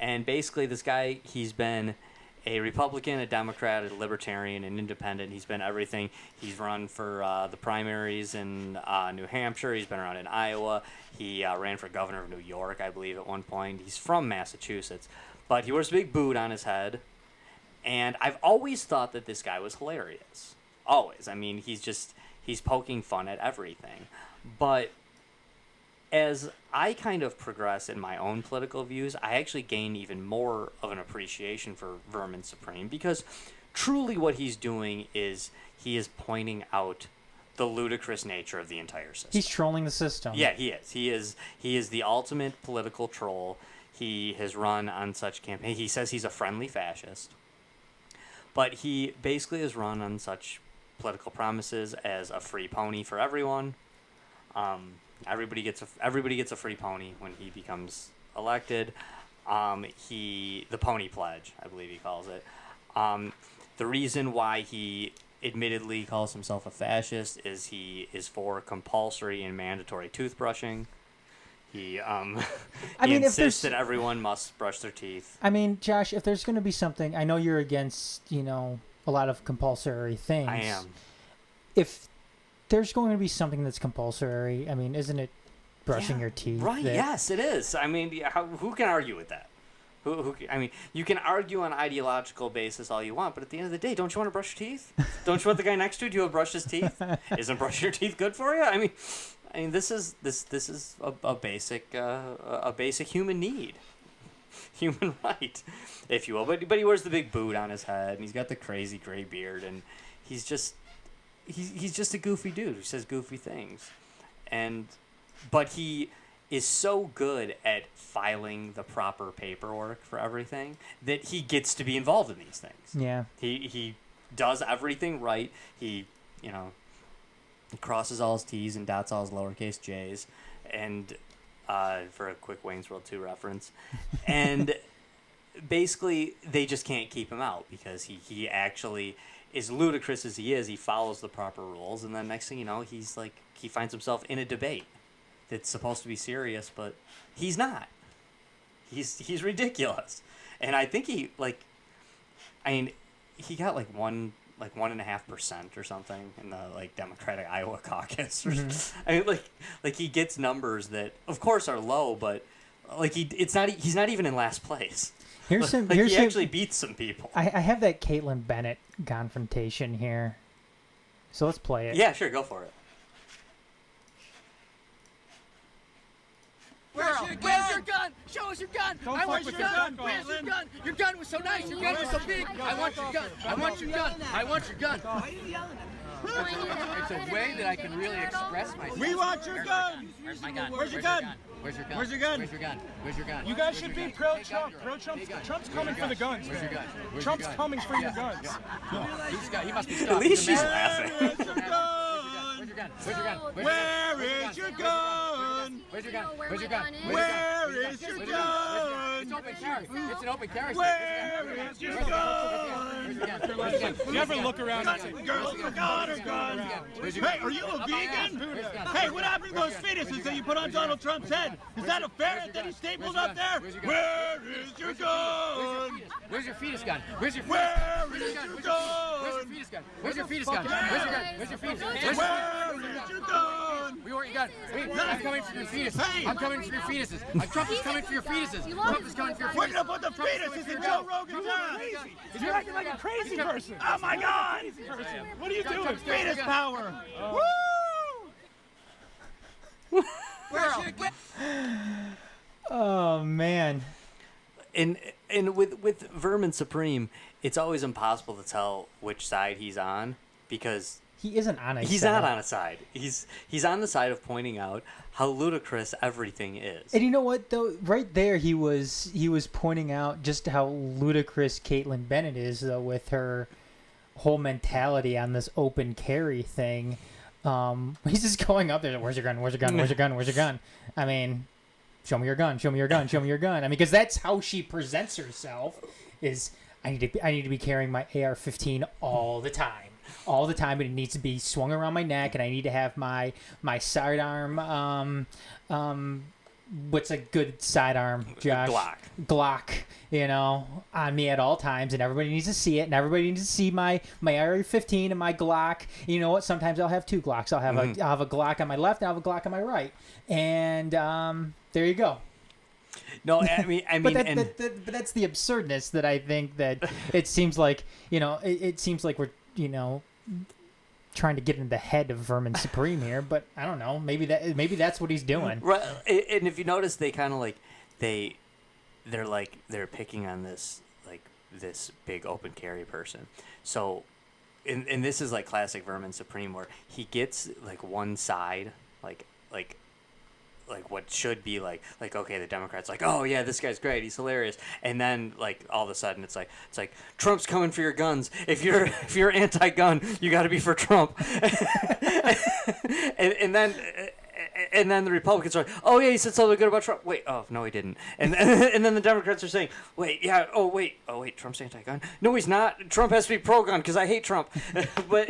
Speaker 3: And basically, this guy, he's been a Republican, a Democrat, a Libertarian, an Independent. He's been everything. He's run for the primaries in New Hampshire. He's been around in Iowa. He ran for governor of New York, I believe, at one point. He's from Massachusetts. But he wears a big boot on his head. And I've always thought that this guy was hilarious. Always. I mean, he's poking fun at everything. But as I kind of progress in my own political views, I actually gain even more of an appreciation for Vermin Supreme, because truly what he's doing is he is pointing out the ludicrous nature of the entire system.
Speaker 4: He's trolling the system.
Speaker 3: Yeah, he is. He is the ultimate political troll. He has run on such campaigns. He says he's a friendly fascist, but he basically has run on such political promises as a free pony for everyone. Everybody gets a free pony when he becomes elected. The pony pledge, I believe he calls it. The reason why he admittedly calls himself a fascist is he is for compulsory and mandatory toothbrushing. He insists that everyone must brush their teeth.
Speaker 4: I mean, Josh, if there's going to be something, I know you're against, a lot of compulsory things.
Speaker 3: I am.
Speaker 4: If there's going to be something that's compulsory, I mean, isn't it brushing your teeth?
Speaker 3: Right, yes, it is. I mean, who can argue with that? I mean, you can argue on ideological basis all you want, but at the end of the day, don't you want to brush your teeth? Don't you want the guy next to you to brush his teeth? Isn't brushing your teeth good for you? I mean, this is a basic human need, human right, if you will. But he wears the big boot on his head, and he's got the crazy gray beard, and he's just a goofy dude who says goofy things, but he is so good at filing the proper paperwork for everything that he gets to be involved in these things.
Speaker 4: Yeah.
Speaker 3: He does everything right. He crosses all his T's and dots all his lowercase J's, and for a quick Wayne's World 2 reference. And basically, they just can't keep him out because he actually, as ludicrous as he is, he follows the proper rules, and then next thing you know, he finds himself in a debate that's supposed to be serious, but he's not. He's ridiculous. And I think he got 1.5% or something in the Democratic Iowa caucus.
Speaker 4: Mm-hmm.
Speaker 3: I mean, he gets numbers that of course are low, but he's not even in last place. He actually beats some people.
Speaker 4: I have that Caitlin Bennett confrontation here, so let's play it.
Speaker 3: Yeah, sure, go for it.
Speaker 2: Where's your gun? Show us your gun.
Speaker 5: Don't
Speaker 2: I want
Speaker 5: fuck
Speaker 2: your
Speaker 5: with
Speaker 2: gun.
Speaker 5: your gun,
Speaker 2: Where's your
Speaker 5: Caitlin.
Speaker 2: gun? Your gun was so nice. Your gun was so big. I want your gun. I want your gun. I want your gun.
Speaker 6: Why are you yelling at me?
Speaker 2: It's a way that I can really express myself.
Speaker 5: We want your gun.
Speaker 2: Where's my gun?
Speaker 5: Where's your gun?
Speaker 2: Where's your gun?
Speaker 5: Where's your gun?
Speaker 2: Where's your gun? Where's your gun?
Speaker 5: You guys should be pro-Trump. Trump's coming for the guns,
Speaker 2: Where's your
Speaker 5: man.
Speaker 2: gun? Where's
Speaker 5: Trump's
Speaker 2: your gun?
Speaker 5: coming for your guns.
Speaker 2: He must be
Speaker 3: At
Speaker 2: stopped.
Speaker 3: least
Speaker 2: He's
Speaker 3: she's
Speaker 2: a man.
Speaker 3: laughing.
Speaker 5: Where's your gun?
Speaker 2: Where's your gun? Where's your gun?
Speaker 5: Where is your gun?
Speaker 2: Where's your gun? Where's your gun?
Speaker 5: Where is your gun?
Speaker 2: It's open carry. It's an open carry.
Speaker 5: Where is your gun? You ever look around and say, girls forgot her gun? Hey, are you a vegan? Hey, what happened to those fetuses that you put on Donald Trump's head? Is that a ferret that he stapled up there? Where is your gun?
Speaker 2: Where's your fetus gun? Where's your fetus
Speaker 5: Where
Speaker 2: gun?
Speaker 5: is your
Speaker 2: Where's
Speaker 5: gun?
Speaker 2: your fetus gun? Where's your fetus gun? Where's your gun? Where's your fetus gun? Where's your
Speaker 5: Where is your gun?
Speaker 2: We want your gun. I'm coming for your fetus.
Speaker 5: Hey!
Speaker 2: I'm coming for your fetuses. Trump is coming for your fetuses. Trump is coming for your fetuses.
Speaker 5: We're gonna put the fetuses in Joe Rogan's ass. You're acting like a crazy person. Oh my God! What are you doing? Fetus power. Woo!
Speaker 4: Oh man.
Speaker 3: And with Vermin Supreme, it's always impossible to tell which side he's on because
Speaker 4: He isn't on a
Speaker 3: he's
Speaker 4: side.
Speaker 3: not on a side. He's on the side of pointing out how ludicrous everything is.
Speaker 4: And you know what though? Right there, he was pointing out just how ludicrous Caitlyn Bennett is, though, with her whole mentality on this open carry thing. He's just going up there. Where's your gun? Where's your gun? Where's your gun? Where's your gun? I mean, show me your gun. Show me your gun. Show me your gun. I mean, because that's how she presents herself. Is I need to be carrying my AR-15 all the time. All the time, but it needs to be swung around my neck, and I need to have my sidearm. What's a good sidearm, Josh? Glock. You know, on me at all times, and everybody needs to see it, and everybody needs to see my AR-15 and my Glock. You know what? Sometimes I'll have two Glocks. I'll have a Glock on my left, and I'll have a Glock on my right, and there you go.
Speaker 3: No, I mean,
Speaker 4: but that's the absurdness that I think that it seems like, you know, it seems like we're, you know, trying to get in the head of Vermin Supreme here, but I don't know. Maybe that's what he's doing.
Speaker 3: Right, and if you notice, they kind of like they're picking on this big open carry person. So, and this is like classic Vermin Supreme, where he gets like one side, like what should be like okay, the Democrats like, oh yeah, this guy's great, he's hilarious, and then like all of a sudden it's like Trump's coming for your guns. If you're anti-gun, you got to be for Trump. and then the Republicans are like, oh yeah, he said something good about Trump. Wait, oh no, he didn't. And then the Democrats are saying, wait, yeah, oh wait, Trump's anti-gun. No, he's not. Trump has to be pro-gun because I hate Trump. But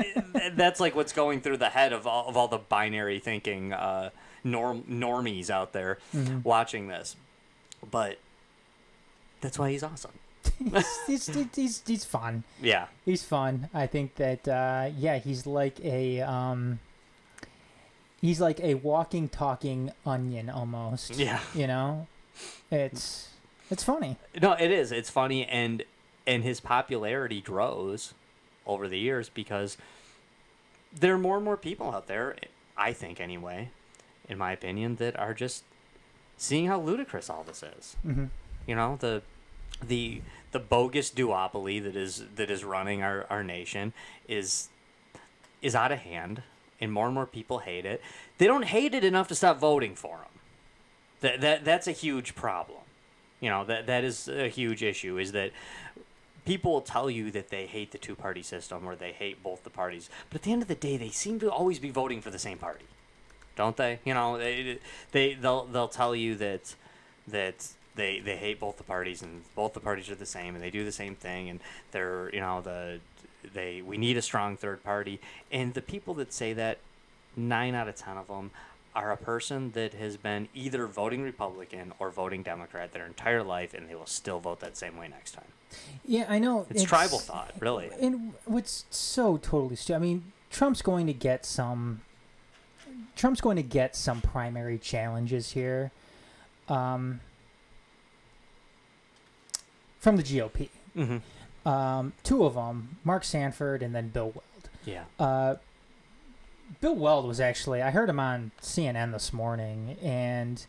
Speaker 3: that's like what's going through the head of all the binary thinking normies out there watching this. But that's why he's awesome.
Speaker 4: he's fun.
Speaker 3: Yeah,
Speaker 4: he's fun. I think that he's like a walking, talking onion almost. Yeah, you know, it's funny.
Speaker 3: No, it is. It's funny, and his popularity grows over the years because there are more and more people out there, I think anyway, in my opinion, that are just seeing how ludicrous all this is. Mm-hmm. You know, the bogus duopoly that is running our nation is out of hand, and more people hate it. They don't hate it enough to stop voting for him. That's a huge problem. You know, that is a huge issue, is that people will tell you that they hate the two-party system or they hate both the parties, but at the end of the day, they seem to always be voting for the same party, don't they? You know, they'll tell you that they hate both the parties and both the parties are the same and they do the same thing, and they're, you know, we need a strong third party. And the people that say that, 9 out of 10 of them are a person that has been either voting Republican or voting Democrat their entire life, and they will still vote that same way next time.
Speaker 4: Yeah, I know.
Speaker 3: It's tribal thought, really.
Speaker 4: And what's so totally stupid, I mean, Trump's going to get some primary challenges here from the GOP. Mm-hmm. 2 of them, Mark Sanford and then Bill Weld.
Speaker 3: Yeah.
Speaker 4: Bill Weld was actually, I heard him on CNN this morning, and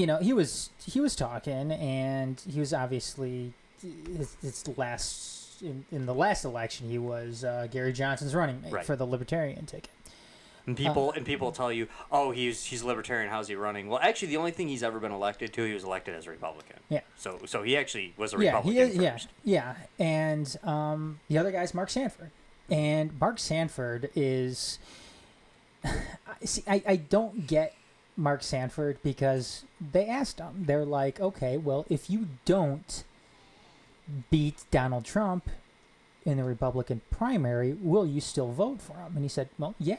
Speaker 4: he was talking, and he was obviously his last in the last election. He was Gary Johnson's running mate for the Libertarian ticket.
Speaker 3: And people tell you, oh, he's libertarian. How's he running? Well, actually, the only thing he's ever been elected to, he was elected as a Republican. Yeah. So he actually was a Republican first.
Speaker 4: Yeah. And the other guy's Mark Sanford, and Mark Sanford is. See, I don't get Mark Sanford because they asked him. They're like, okay, well, if you don't beat Donald Trump in the Republican primary, will you still vote for him? And he said, well, yeah.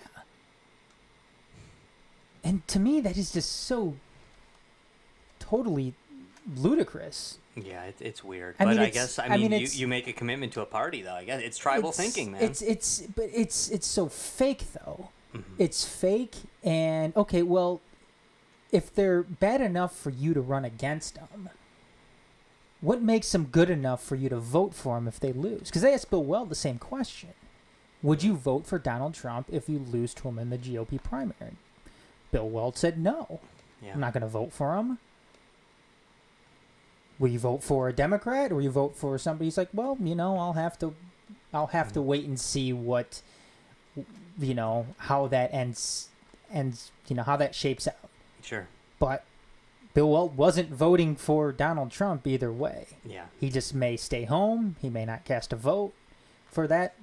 Speaker 4: And to me, that is just so totally ludicrous.
Speaker 3: Yeah, it's weird. I guess you make a commitment to a party, though. I guess it's tribal thinking, man.
Speaker 4: It's so fake, though.
Speaker 3: Mm-hmm.
Speaker 4: It's fake, and okay, well, if they're bad enough for you to run against them, what makes them good enough for you to vote for them if they lose? Because they asked Bill Weld the same question. Would you vote for Donald Trump if you lose to him in the GOP primary? Bill Weld said no. Yeah. I'm not going to vote for him. Will you vote for a Democrat, or will you vote for somebody? He's like, well, I'll have to wait and see what, how that ends, how that shapes out.
Speaker 3: Sure.
Speaker 4: But Bill Weld wasn't voting for Donald Trump either way.
Speaker 3: Yeah.
Speaker 4: He just may stay home. He may not cast a vote for that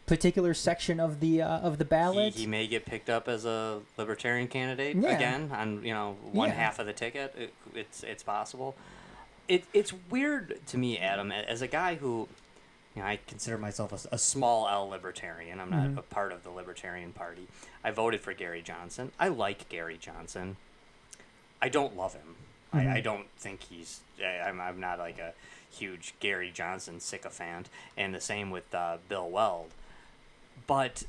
Speaker 4: particular section of the ballot.
Speaker 3: He may get picked up as a libertarian candidate again on one half of the ticket. It's possible. It's weird to me, Adam, as a guy who I consider myself a small L libertarian. I'm not a part of the Libertarian Party. I voted for Gary Johnson. I like Gary Johnson. I don't love him. I don't think he's. I'm not like a huge Gary Johnson sycophant, and the same with Bill Weld. But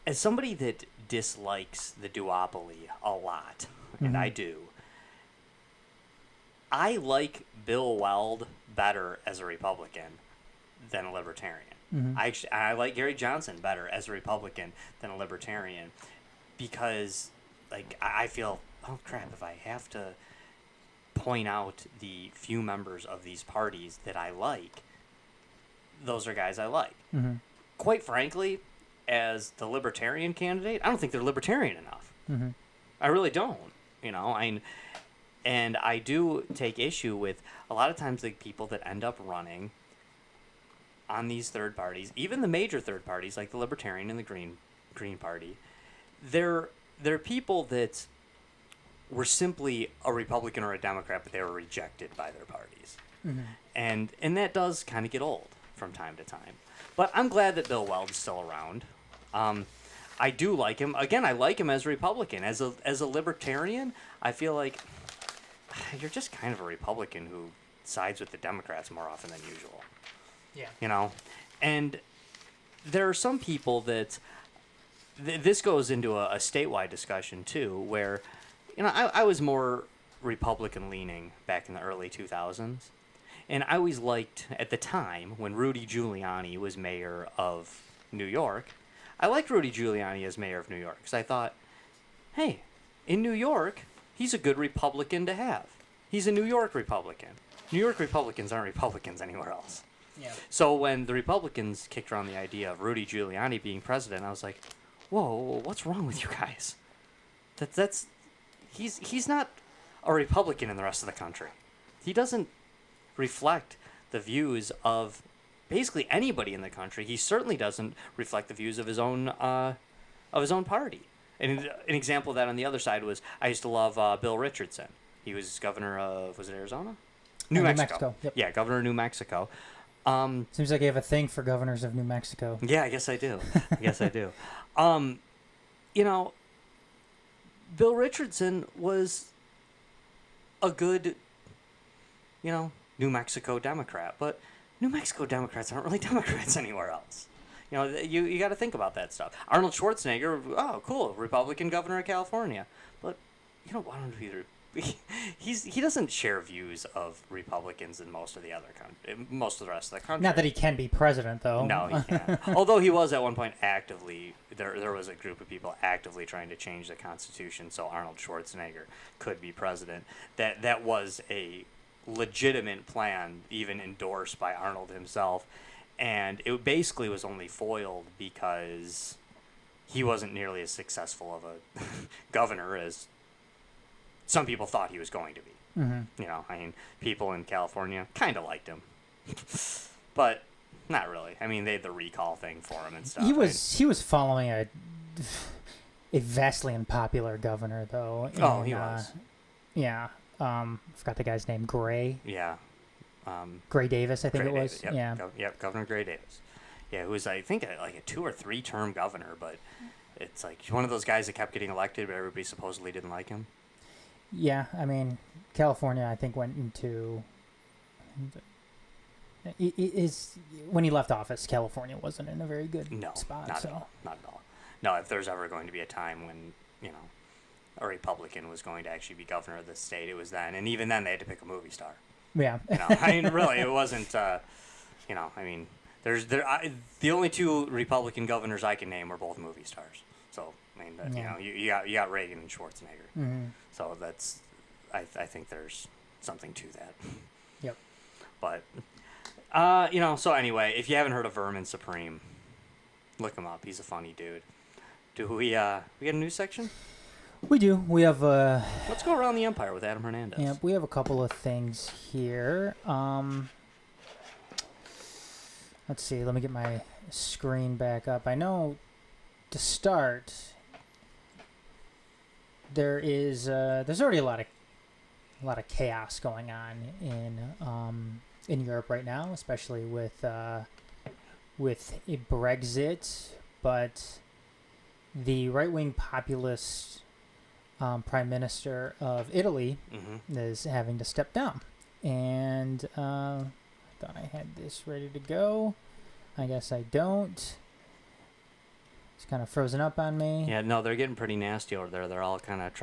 Speaker 3: as somebody that dislikes the duopoly a lot, and I do, I like Bill Weld better as a Republican than a Libertarian. I like Gary Johnson better as a Republican than a Libertarian because, I feel, oh crap, if I have to point out the few members of these parties that I like, those are guys I like. Quite frankly, as the Libertarian candidate, I don't think they're Libertarian enough. I really don't. And I do take issue with a lot of times the people that end up running on these third parties, even the major third parties like the Libertarian and the Green Party, they're people that were simply a Republican or a Democrat, but they were rejected by their parties. And that does kind of get old from time to time. But I'm glad that Bill Weld's still around. I do like him. Again, I like him as a Republican. As a Libertarian, I feel like you're just kind of a Republican who sides with the Democrats more often than usual. Yeah. And there are some people that this goes into a statewide discussion too, where I was more Republican leaning back in the early 2000s, and I always liked at the time when Rudy Giuliani was mayor of New York. I liked Rudy Giuliani as mayor of New York because I thought, hey, in New York, he's a good Republican to have. He's a New York Republican. New York Republicans aren't Republicans anywhere else. Yeah. So when the Republicans kicked around the idea of Rudy Giuliani being president, I was like, whoa, what's wrong with you guys? He's not a Republican in the rest of the country. He doesn't reflect the views of basically anybody in the country. He certainly doesn't reflect the views of his own party. And an example of that on the other side was I used to love Bill Richardson. He was governor of, was it Arizona? New Mexico. Yep. Yeah, governor of New Mexico.
Speaker 4: Seems like you have a thing for governors of New Mexico.
Speaker 3: Yeah, I guess I do. Bill Richardson was a good, New Mexico Democrat, but New Mexico Democrats aren't really Democrats anywhere else. You got to think about that stuff. Arnold Schwarzenegger, oh, cool, Republican governor of California. But you don't want him to be the he doesn't share views of Republicans in most of the rest of the country.
Speaker 4: Not that he can be president, though.
Speaker 3: No, he can't. Although he was at one point actively there was a group of people actively trying to change the Constitution so Arnold Schwarzenegger could be president. That was a legitimate plan, even endorsed by Arnold himself, and it basically was only foiled because he wasn't nearly as successful of a governor as some people thought he was going to be.
Speaker 4: Mm-hmm.
Speaker 3: You know, I mean, people in California kind of liked him, but not really. I mean, they had the recall thing for him and stuff.
Speaker 4: He was following a vastly unpopular governor, though.
Speaker 3: He was.
Speaker 4: Yeah. Forgot the guy's name. Gray.
Speaker 3: Yeah.
Speaker 4: Gray Davis, I think
Speaker 3: Gray
Speaker 4: it was.
Speaker 3: Davis, yep.
Speaker 4: Yeah.
Speaker 3: Governor Gray Davis. Yeah, who was, I think, like a 2 or 3 term governor, but it's like one of those guys that kept getting elected, but everybody supposedly didn't like him.
Speaker 4: Yeah, I mean, California, I think, went into... when he left office, California wasn't in a very good spot.
Speaker 3: Not at all. No, if there's ever going to be a time when, you know, a Republican was going to actually be governor of the state, it was then. And even then, they had to pick a movie star.
Speaker 4: Yeah.
Speaker 3: You know, I mean, really, it wasn't, you know, I mean, the only 2 Republican governors I can name were both movie stars. So, I mean, you know, you got Reagan and Schwarzenegger.
Speaker 4: Mm-hmm.
Speaker 3: So that's, I think there's something to that.
Speaker 4: Yep.
Speaker 3: But, you know, so anyway, if you haven't heard of Vermin Supreme, look him up. He's a funny dude. Do we get a news section?
Speaker 4: We do. We have
Speaker 3: Let's go around the empire with Adam Hernandez.
Speaker 4: Yeah, we have a couple of things here. Let's see. Let me get my screen back up. I know to start, there's already a lot of chaos going on in Europe right now, especially with Brexit, but the right-wing populist Prime Minister of Italy is having to step down. And I thought I had this ready to go. I guess I don't. It's kind of frozen up on me.
Speaker 3: Yeah, no, they're getting pretty nasty over there. They're all kind of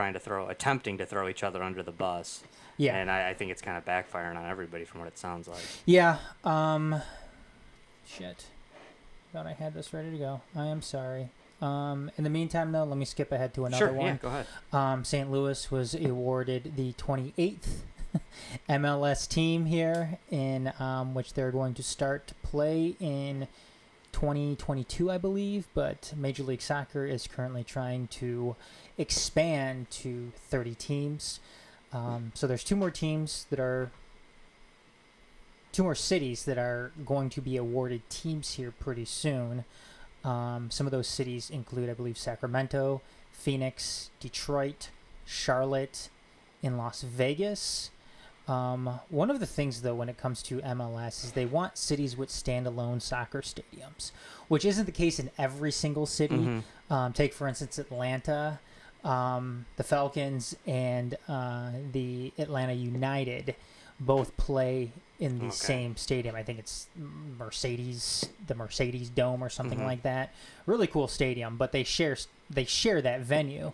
Speaker 3: attempting to throw each other under the bus.
Speaker 4: Yeah.
Speaker 3: And I think it's kind of backfiring on everybody from what it sounds like.
Speaker 4: Yeah. Shit. Thought I had this ready to go. I am sorry. In the meantime, though, let me skip ahead to another one.
Speaker 3: Yeah, go ahead.
Speaker 4: St. Louis was awarded the 28th MLS team here, in which they're going to start to play in 2022, I believe. But Major League Soccer is currently trying to expand to 30 teams. So there's 2 more cities that are going to be awarded teams here pretty soon. Some of those cities include, I believe, Sacramento, Phoenix, Detroit, Charlotte, and Las Vegas. One of the things, though, when it comes to MLS is they want cities with standalone soccer stadiums, which isn't the case in every single city. Take, for instance, Atlanta. The Falcons and the Atlanta United both play in the same stadium. I think it's the Mercedes Dome or something like that. Really cool stadium, but they share that venue.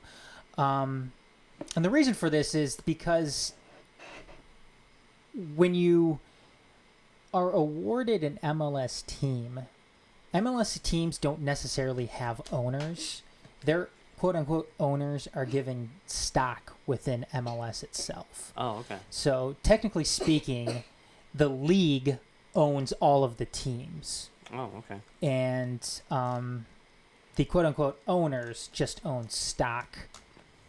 Speaker 4: And the reason for this is because when you are awarded an MLS team, MLS teams don't necessarily have owners. Their quote-unquote owners are given stock within MLS itself.
Speaker 3: Oh, okay.
Speaker 4: So technically speaking, the league owns all of the teams.
Speaker 3: Oh, okay.
Speaker 4: And the quote-unquote owners just own stock,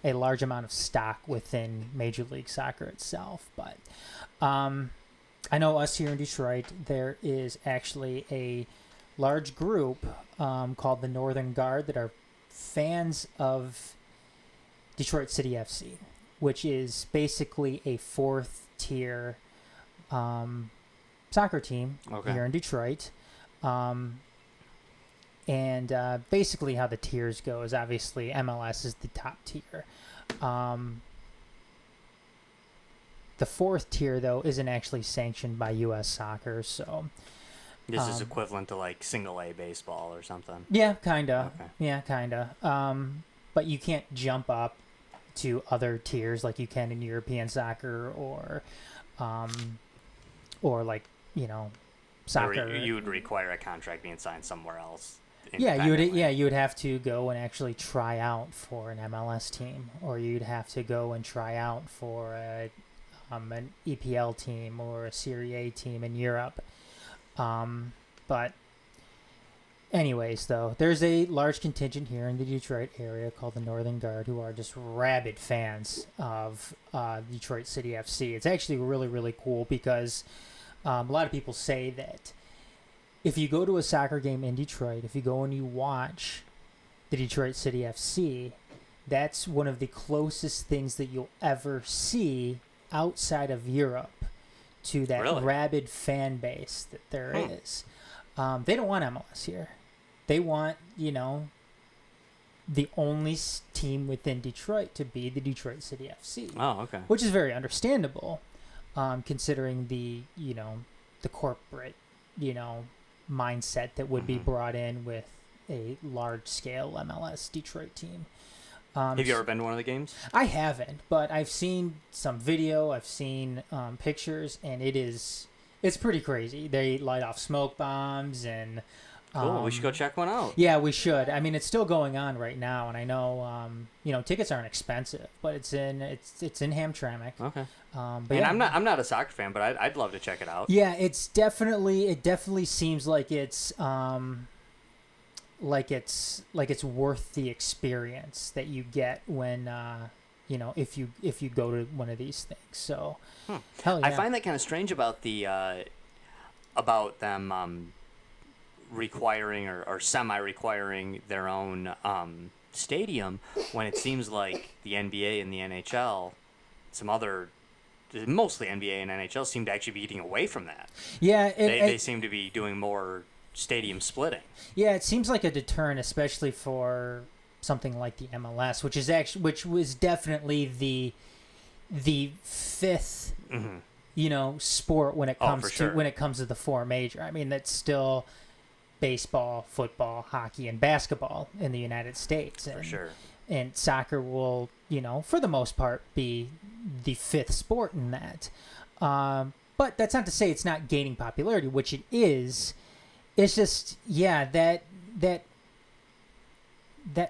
Speaker 4: a large amount of stock within Major League Soccer itself. But I know us here in Detroit, there is actually a large group called the Northern Guard that are fans of Detroit City FC, which is basically a 4th-tier soccer team here in Detroit. And basically how the tiers go is obviously MLS is the top tier. The 4th tier, though, isn't actually sanctioned by U.S. Soccer, so...
Speaker 3: This is equivalent to, like, single-A baseball or something.
Speaker 4: Yeah, kind of.
Speaker 3: Okay.
Speaker 4: Yeah, kind of. But you can't jump up to other tiers like you can in European soccer or like, you know, soccer.
Speaker 3: Or you would require a contract being signed somewhere else.
Speaker 4: Yeah,
Speaker 3: independently.
Speaker 4: you would have to go and actually try out for an MLS team, or you'd have to go and try out for an EPL team or a Serie A team in Europe. But anyways, though, there's a large contingent here in the Detroit area called the Northern Guard who are just rabid fans of Detroit City FC. It's actually really, really cool because a lot of people say that if you go to a soccer game in Detroit, if you go and you watch the Detroit City FC, that's one of the closest things that you'll ever see outside of Europe to that
Speaker 3: Really?
Speaker 4: rabid fan base that there is. They don't want MLS here. They want, you know, the only team within Detroit to be the Detroit City FC.
Speaker 3: Oh, okay.
Speaker 4: Which is very understandable, considering the, you know, the corporate, you know, mindset that would be brought in with a large-scale MLS Detroit team.
Speaker 3: Have you ever been to one of the games?
Speaker 4: I haven't, but I've seen some video, I've seen pictures, and it's pretty crazy. They light off smoke bombs and...
Speaker 3: Cool, we should go check one out.
Speaker 4: Yeah, we should. I mean, it's still going on right now, and I know, you know, tickets aren't expensive, but it's in Hamtramck.
Speaker 3: Okay.
Speaker 4: But
Speaker 3: And
Speaker 4: yeah.
Speaker 3: I'm not a soccer fan, but I'd love to check it out.
Speaker 4: Yeah, it definitely seems like it's worth the experience that you get when you know, if you go to one of these things. So hell yeah.
Speaker 3: I find that kind of strange about the about them requiring or semi-requiring their own stadium when it seems like the NBA and the NHL, mostly NBA and NHL, seem to actually be eating away from that.
Speaker 4: Yeah,
Speaker 3: They seem to be doing more stadium splitting.
Speaker 4: Yeah, it seems like a deterrent, especially for something like the MLS, which was definitely the fifth, you know, sport when it comes to the four major. I mean, that's still baseball, football, hockey, and basketball in the United States.
Speaker 3: For sure.
Speaker 4: And soccer will, you know, for the most part, be the fifth sport in that. But that's not to say it's not gaining popularity, which it is. It's just, yeah, that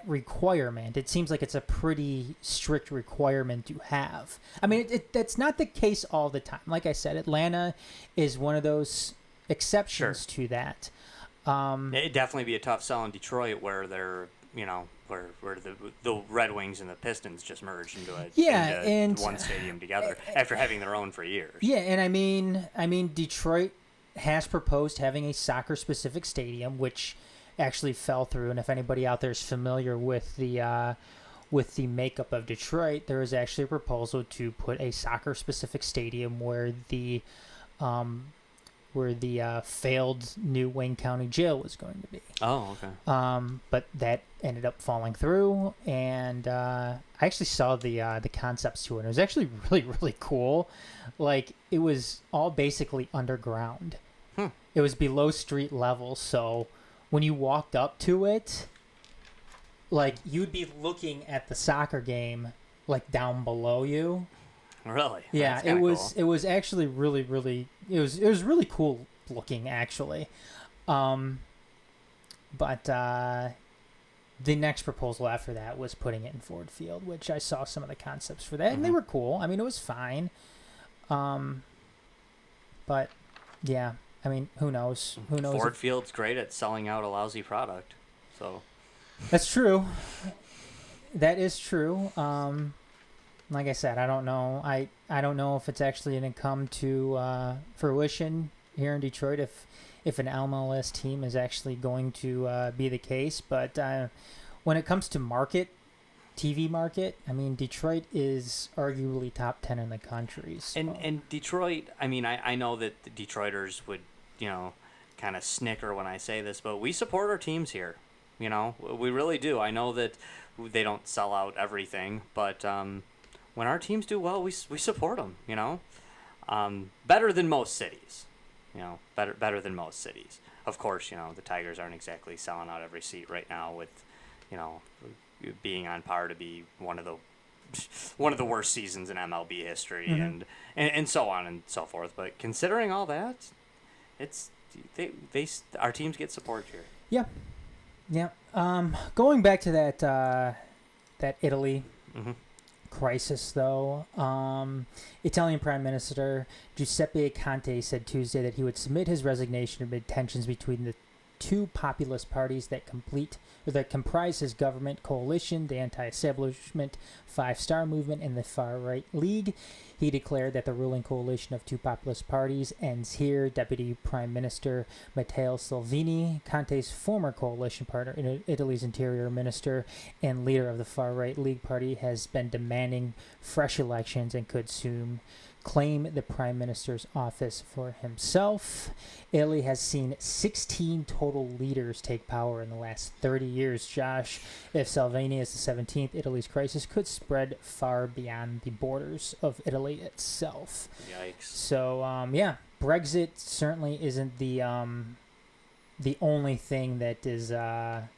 Speaker 4: requirement, it seems like it's a pretty strict requirement to have. I mean, that's not the case all the time. Like I said, Atlanta is one of those exceptions to that.
Speaker 3: It'd definitely be a tough sell in Detroit where they're, you know, where the Red Wings and the Pistons just merged into one stadium together after having their own for years.
Speaker 4: Yeah, and I mean Detroit has proposed having a soccer-specific stadium, which actually fell through. And if anybody out there is familiar with the makeup of Detroit, there is actually a proposal to put a soccer-specific stadium where the failed new Wayne County Jail was going to be.
Speaker 3: Oh, okay.
Speaker 4: But that ended up falling through, and I actually saw the concepts to it. It was actually really, really cool. Like, it was all basically underground. It was below street level, so when you walked up to it, like, you'd be looking at the soccer game, like, down below you.
Speaker 3: Really?
Speaker 4: Yeah,
Speaker 3: That's cool.
Speaker 4: It was actually really, really, it was really cool looking, actually. But the next proposal after that was putting it in Ford Field, which I saw some of the concepts for that, and they were cool. I mean, it was fine. But yeah, I mean, who knows? Who knows?
Speaker 3: Ford Field's great at selling out a lousy product, so.
Speaker 4: That's true. That is true. Like I said, I don't know. I don't know if it's actually going to come to fruition here in Detroit if an MLS team is actually going to be the case. But when it comes to TV market, I mean, Detroit is arguably top 10 in the country. So.
Speaker 3: And Detroit, I mean, I know that the Detroiters would, you know, kind of snicker when I say this, but we support our teams here. You know, we really do. I know that they don't sell out everything, but when our teams do well, we support them, you know. Better than most cities, you know, better than most cities. Of course, you know, the Tigers aren't exactly selling out every seat right now with, you know, being on par to be one of the one of the worst seasons in MLB history, and so on and so forth. But considering all that, it's our teams get support here.
Speaker 4: Yeah. Going back to that Italy crisis, though, Italian Prime Minister Giuseppe Conte said Tuesday that he would submit his resignation amid tensions between the two populist parties that comprise his government coalition, the anti-establishment Five Star Movement and the Far-Right League. He declared that the ruling coalition of two populist parties ends here. Deputy Prime Minister Matteo Salvini, Conte's former coalition partner, Italy's interior minister and leader of the Far-Right League party, has been demanding fresh elections and could soon claim the prime minister's office for himself. Italy has seen 16 total leaders take power in the last 30 years, Josh. If Salvini is the 17th, Italy's crisis could spread far beyond the borders of Italy itself.
Speaker 3: Yikes.
Speaker 4: So, Brexit certainly isn't the only thing that is
Speaker 3: there's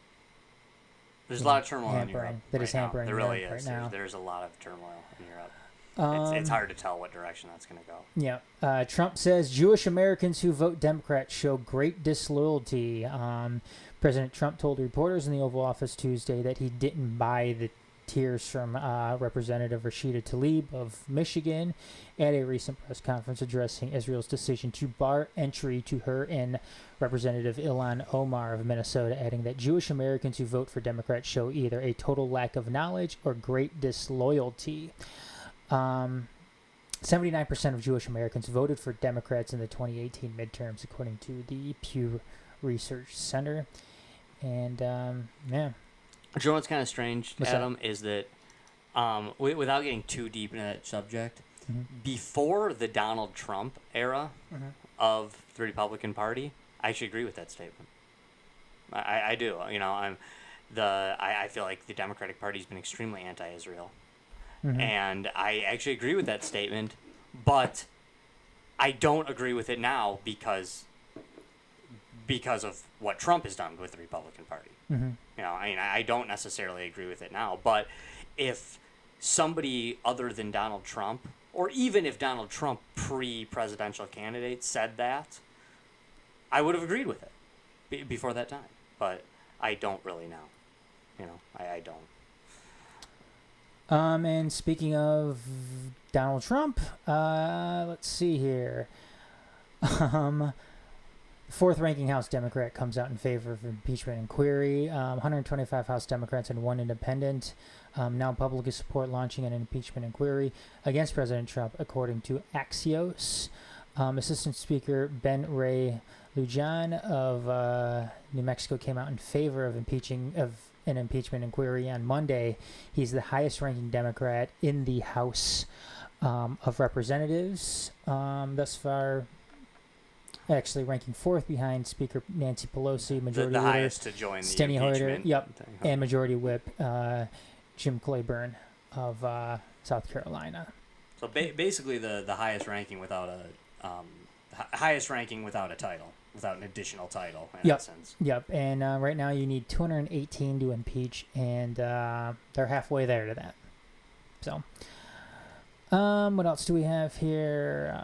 Speaker 3: a lot of turmoil in Europe
Speaker 4: hampering
Speaker 3: there really
Speaker 4: Europe
Speaker 3: is.
Speaker 4: right now.
Speaker 3: There's a lot of turmoil in Europe. It's hard to tell what direction that's going to go.
Speaker 4: Yeah. Trump says Jewish Americans who vote Democrat show great disloyalty. President Trump told reporters in the Oval Office Tuesday that he didn't buy the tears from Representative Rashida Tlaib of Michigan at a recent press conference addressing Israel's decision to bar entry to her and Representative Ilhan Omar of Minnesota, adding that Jewish Americans who vote for Democrats show either a total lack of knowledge or great disloyalty. 79% of Jewish Americans voted for Democrats in the 2018 midterms, according to the Pew Research Center. And,
Speaker 3: You know what's kind of strange, Adam, is that without getting too deep into that subject, before the Donald Trump era of the Republican Party, I actually agree with that statement. I do. You know, I feel like the Democratic Party's been extremely anti-Israel. And I actually agree with that statement, but I don't agree with it now because of what Trump has done with the Republican Party. You know, I mean, I don't necessarily agree with it now, but if somebody other than Donald Trump, or even if Donald Trump pre-presidential candidate said that, I would have agreed with it before that time, but I don't really now. You know, I don't.
Speaker 4: And speaking of Donald Trump, let's see here. Fourth-ranking House Democrat comes out in favor of impeachment inquiry. 125 House Democrats and one independent now publicly support launching an impeachment inquiry against President Trump, according to Axios. Assistant Speaker Ben Ray Lujan of New Mexico came out in favor of an impeachment inquiry on Monday. He's the highest-ranking Democrat in the House of Representatives thus far, actually ranking fourth behind Speaker Nancy Pelosi, Majority
Speaker 3: the
Speaker 4: Leader
Speaker 3: highest to join the
Speaker 4: Steny Hoyer,
Speaker 3: impeachment thing.
Speaker 4: and Majority Whip Jim Clyburn of South Carolina.
Speaker 3: So basically, the highest ranking without a title, without an additional title in that sense.
Speaker 4: Yep, and right now you need 218 to impeach, and they're halfway there to that. So, what else do we have here?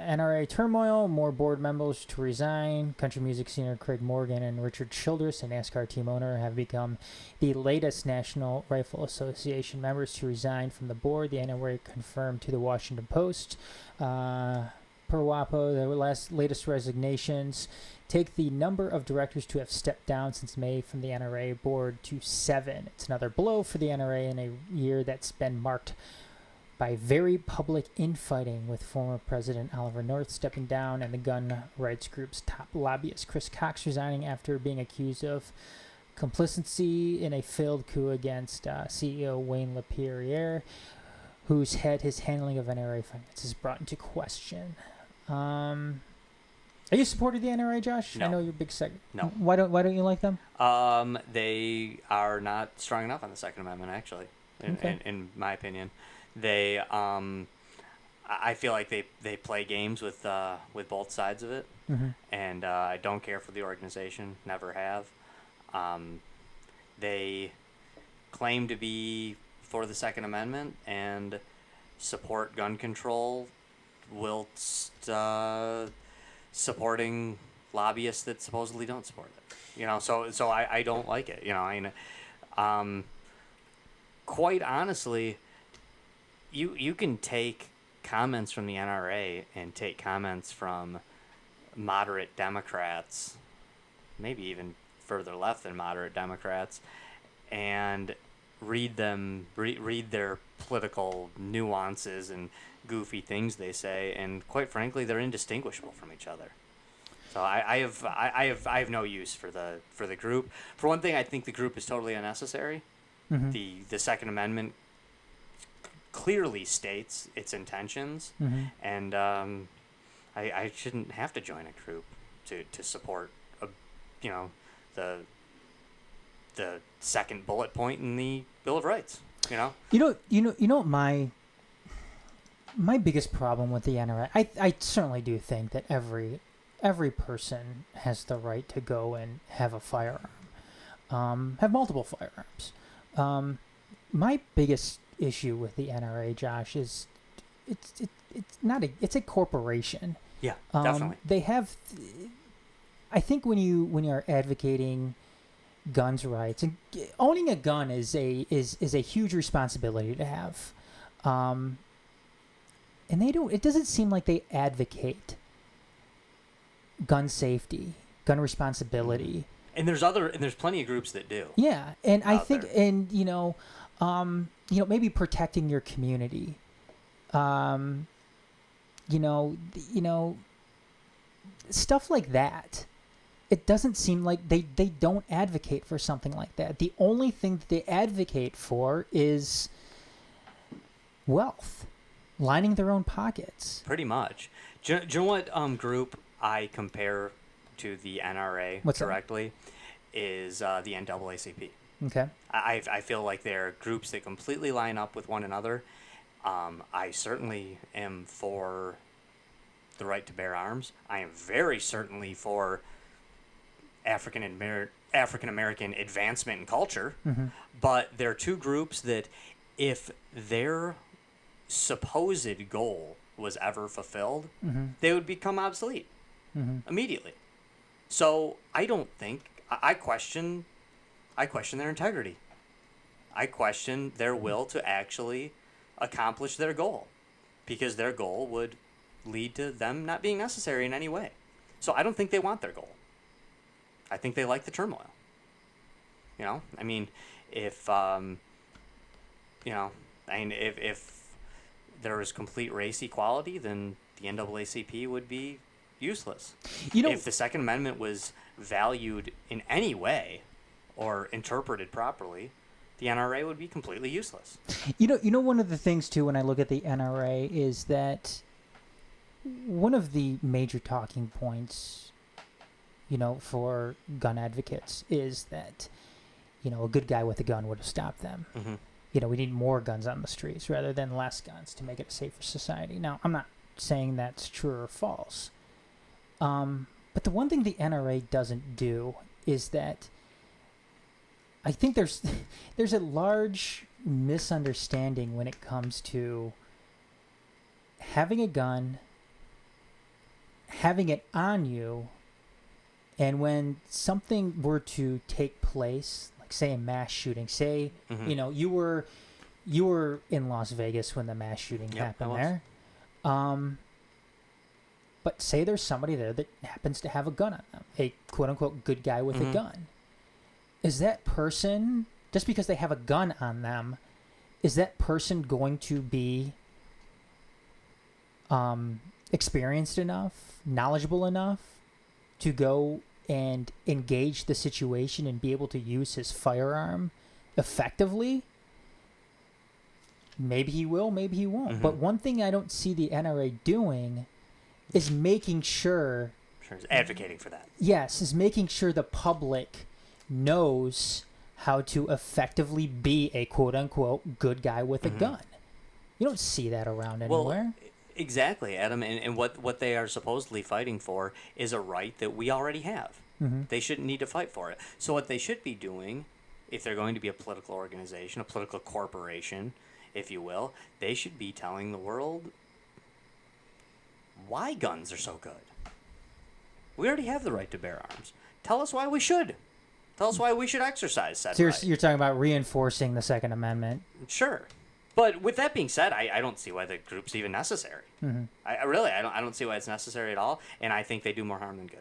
Speaker 4: NRA turmoil, more board members to resign. Country music singer Craig Morgan and Richard Childress, a NASCAR team owner, have become the latest National Rifle Association members to resign from the board. The NRA confirmed to the Washington Post. Per WAPO, the latest resignations take the number of directors to have stepped down since May from the NRA board to 7. It's another blow for the NRA in a year that's been marked by very public infighting, with former President Oliver North stepping down and the gun rights group's top lobbyist Chris Cox resigning after being accused of complicity in a failed coup against CEO Wayne LaPierre, who's had his handling of NRA finances brought into question. Are you supportive of the NRA, Josh?
Speaker 3: No.
Speaker 4: I know you're a big segment.
Speaker 3: No.
Speaker 4: Why don't you like them?
Speaker 3: They are not strong enough on the Second Amendment, actually, in my opinion. They, I feel like they play games with both sides of it, and I don't care for the organization, never have. They claim to be for the Second Amendment and support gun control whilst supporting lobbyists that supposedly don't support it. You know, so I don't like it. You know, I mean, quite honestly, you can take comments from the NRA and take comments from moderate Democrats, maybe even further left than moderate Democrats, and read their political nuances and goofy things they say, and quite frankly, they're indistinguishable from each other. So I have no use for the group. For one thing, I think the group is totally unnecessary.
Speaker 4: Mm-hmm.
Speaker 3: The Second Amendment clearly states its intentions,
Speaker 4: Mm-hmm.
Speaker 3: and I shouldn't have to join a group to support the second bullet point in the Bill of Rights. You know
Speaker 4: what my biggest problem with the NRA, I certainly do think that every person has the right to go and have a firearm, have multiple firearms. My biggest issue with the NRA, Josh, is it's a corporation.
Speaker 3: Yeah, definitely.
Speaker 4: They have, I think when you are advocating guns rights, and owning a gun is a huge responsibility to have, and it doesn't seem like they advocate gun safety, gun responsibility.
Speaker 3: And there's plenty of groups that do.
Speaker 4: Yeah, and I think
Speaker 3: there.
Speaker 4: and maybe protecting your community. Stuff like that. It doesn't seem like they don't advocate for something like that. The only thing that they advocate for is wealth, lining their own pockets.
Speaker 3: Pretty much. Do you know what group I compare to the NRA
Speaker 4: What's
Speaker 3: directly? Is the NAACP.
Speaker 4: Okay.
Speaker 3: I feel like they're groups that completely line up with one another. I certainly am for the right to bear arms. I am very certainly for African American advancement in culture.
Speaker 4: Mm-hmm.
Speaker 3: But they're two groups that, if their supposed goal was ever fulfilled,
Speaker 4: Mm-hmm.
Speaker 3: they would become obsolete
Speaker 4: Mm-hmm.
Speaker 3: immediately. So I don't think I question their integrity. I question their will to actually accomplish their goal, because their goal would lead to them not being necessary in any way. So I don't think they want their goal. I think they like the turmoil. You know, I mean, if if there was complete race equality, then the NAACP would be useless. If the Second Amendment was valued in any way or interpreted properly, the NRA would be completely useless.
Speaker 4: One of the things too when I look at the NRA is that one of the major talking points, for gun advocates is that, a good guy with a gun would have stopped them.
Speaker 3: Mm-hmm.
Speaker 4: We need more guns on the streets rather than less guns to make it a safer society. Now, I'm not saying that's true or false. But the one thing the NRA doesn't do is that I think there's a large misunderstanding when it comes to having a gun, having it on you, and when something were to take place, like say a mass shooting, say
Speaker 3: Mm-hmm.
Speaker 4: you were in Las Vegas when the mass shooting happened there. But say there's somebody there that happens to have a gun on them, a quote-unquote good guy with a gun. Is that person, just because they have a gun on them, is that person going to be experienced enough, knowledgeable enough to go and engage the situation and be able to use his firearm effectively? Maybe he will, maybe he won't.
Speaker 3: Mm-hmm.
Speaker 4: But one thing I don't see the NRA doing is making sure...
Speaker 3: Is advocating for that.
Speaker 4: Yes, is making sure the public knows how to effectively be a quote-unquote good guy with a gun. You don't see that around anywhere.
Speaker 3: Well, exactly, Adam. And what they are supposedly fighting for is a right that we already have.
Speaker 4: Mm-hmm.
Speaker 3: They shouldn't need to fight for it. So what they should be doing if they're going to be a political organization, a political corporation, if you will, they should be telling the world why guns are so good. We already have the right to bear arms. Tell us why we should. Tell us why we should exercise said
Speaker 4: So
Speaker 3: right.
Speaker 4: you're talking about reinforcing the Second Amendment.
Speaker 3: Sure. But with that being said, I don't see why the group's even necessary.
Speaker 4: Mm-hmm.
Speaker 3: I don't see why it's necessary at all, and I think they do more harm than good.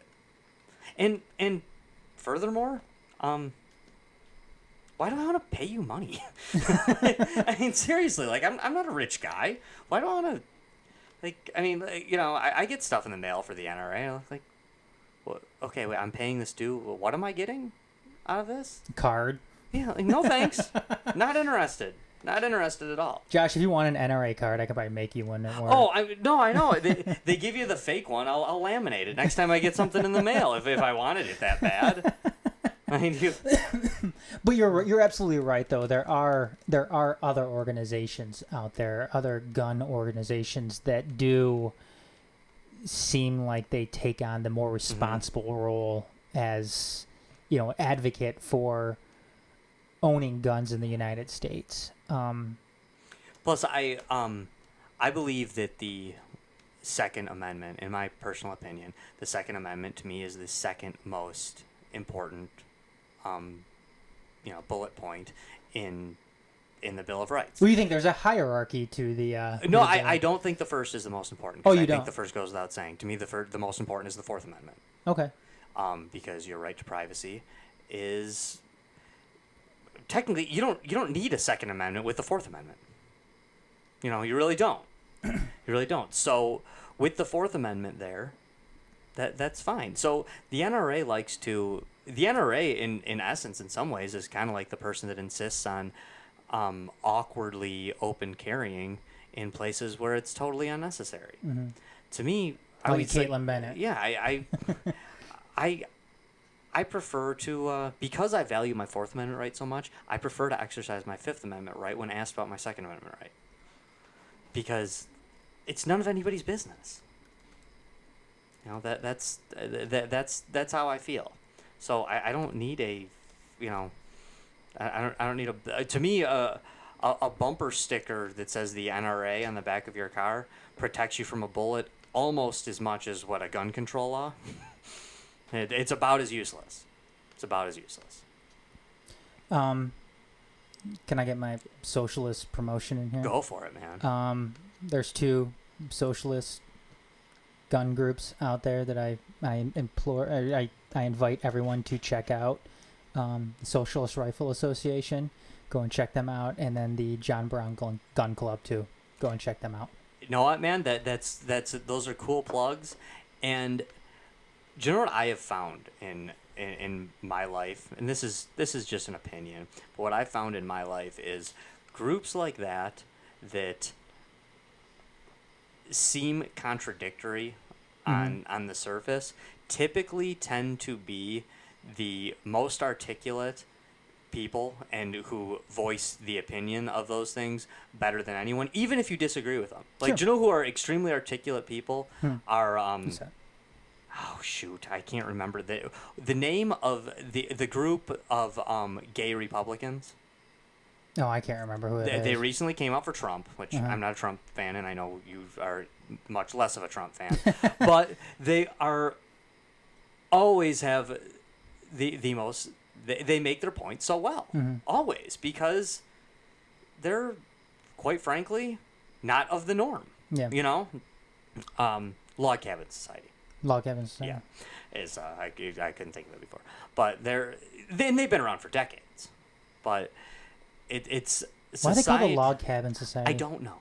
Speaker 3: And furthermore, why do I want to pay you money? I mean, seriously, like I'm not a rich guy. Why do I want to? Like, I mean, you know, I get stuff in the mail for the NRA. Like, well, okay, wait, I'm paying this due. Well, what am I getting out of this?
Speaker 4: Card.
Speaker 3: Yeah, like, no thanks. Not interested. Not interested at all.
Speaker 4: Josh, if you want an NRA card, I could probably make you one.
Speaker 3: Oh, I know. They give you the fake one. I'll laminate it next time I get something in the mail if I wanted it that bad. I mean,
Speaker 4: But you're absolutely right though. There are other organizations out there, other gun organizations that do seem like they take on the more responsible role as, you know, advocate for owning guns in the United States.
Speaker 3: Plus, I believe that the Second Amendment, in my personal opinion, the Second Amendment to me is the second most important, bullet point in the Bill of Rights.
Speaker 4: Well, you think there's a hierarchy to the?
Speaker 3: No, I don't think the first is the most important.
Speaker 4: Oh, you
Speaker 3: I
Speaker 4: don't?
Speaker 3: think the first goes without saying. To me, the most important is the Fourth Amendment.
Speaker 4: Okay.
Speaker 3: Because your right to privacy is technically you don't need a Second Amendment with the Fourth Amendment. You know, you really don't. You really don't. So with the Fourth Amendment there, that's fine. So the NRA in essence in some ways is kind of like the person that insists on awkwardly open carrying in places where it's totally unnecessary.
Speaker 4: Mm-hmm.
Speaker 3: To me,
Speaker 4: Like Caitlin Bennett.
Speaker 3: Yeah, I prefer to, because I value my Fourth Amendment right so much, I prefer to exercise my Fifth Amendment right when asked about my Second Amendment right. Because it's none of anybody's business. You know, that's how I feel. So I don't need a, you know, I don't need a, to me, a bumper sticker that says the NRA on the back of your car protects you from a bullet almost as much as what a gun control law. It's about as useless. It's about as useless.
Speaker 4: Can I get my socialist promotion in here?
Speaker 3: Go for it, man.
Speaker 4: There's two socialist gun groups out there that I invite everyone to check out. The Socialist Rifle Association, go and check them out, and then the John Brown Gun Club too. Go and check them out.
Speaker 3: You know what, man? That's those are cool plugs, and do you know what I have found in my life? And this is just an opinion, but what I found in my life is groups like that seem contradictory on the surface typically tend to be the most articulate people and who voice the opinion of those things better than anyone, even if you disagree with them. Like,
Speaker 4: Sure.
Speaker 3: do you know who are extremely articulate people are
Speaker 4: Who's that?
Speaker 3: oh shoot, I can't remember the name of the group of gay Republicans.
Speaker 4: No, I can't remember who it is.
Speaker 3: They recently came out for Trump, which I'm not a Trump fan, and I know you are much less of a Trump fan. But they are always have the most. They make their point so well, always, because they're, quite frankly, not of the norm.
Speaker 4: Yeah.
Speaker 3: You know, Log Cabin Society.
Speaker 4: Log Evans.
Speaker 3: Yeah, is I couldn't think of it before, but they've been around for decades, but it's
Speaker 4: Why are they called the
Speaker 3: society.
Speaker 4: Log Cabin Society?
Speaker 3: I don't know.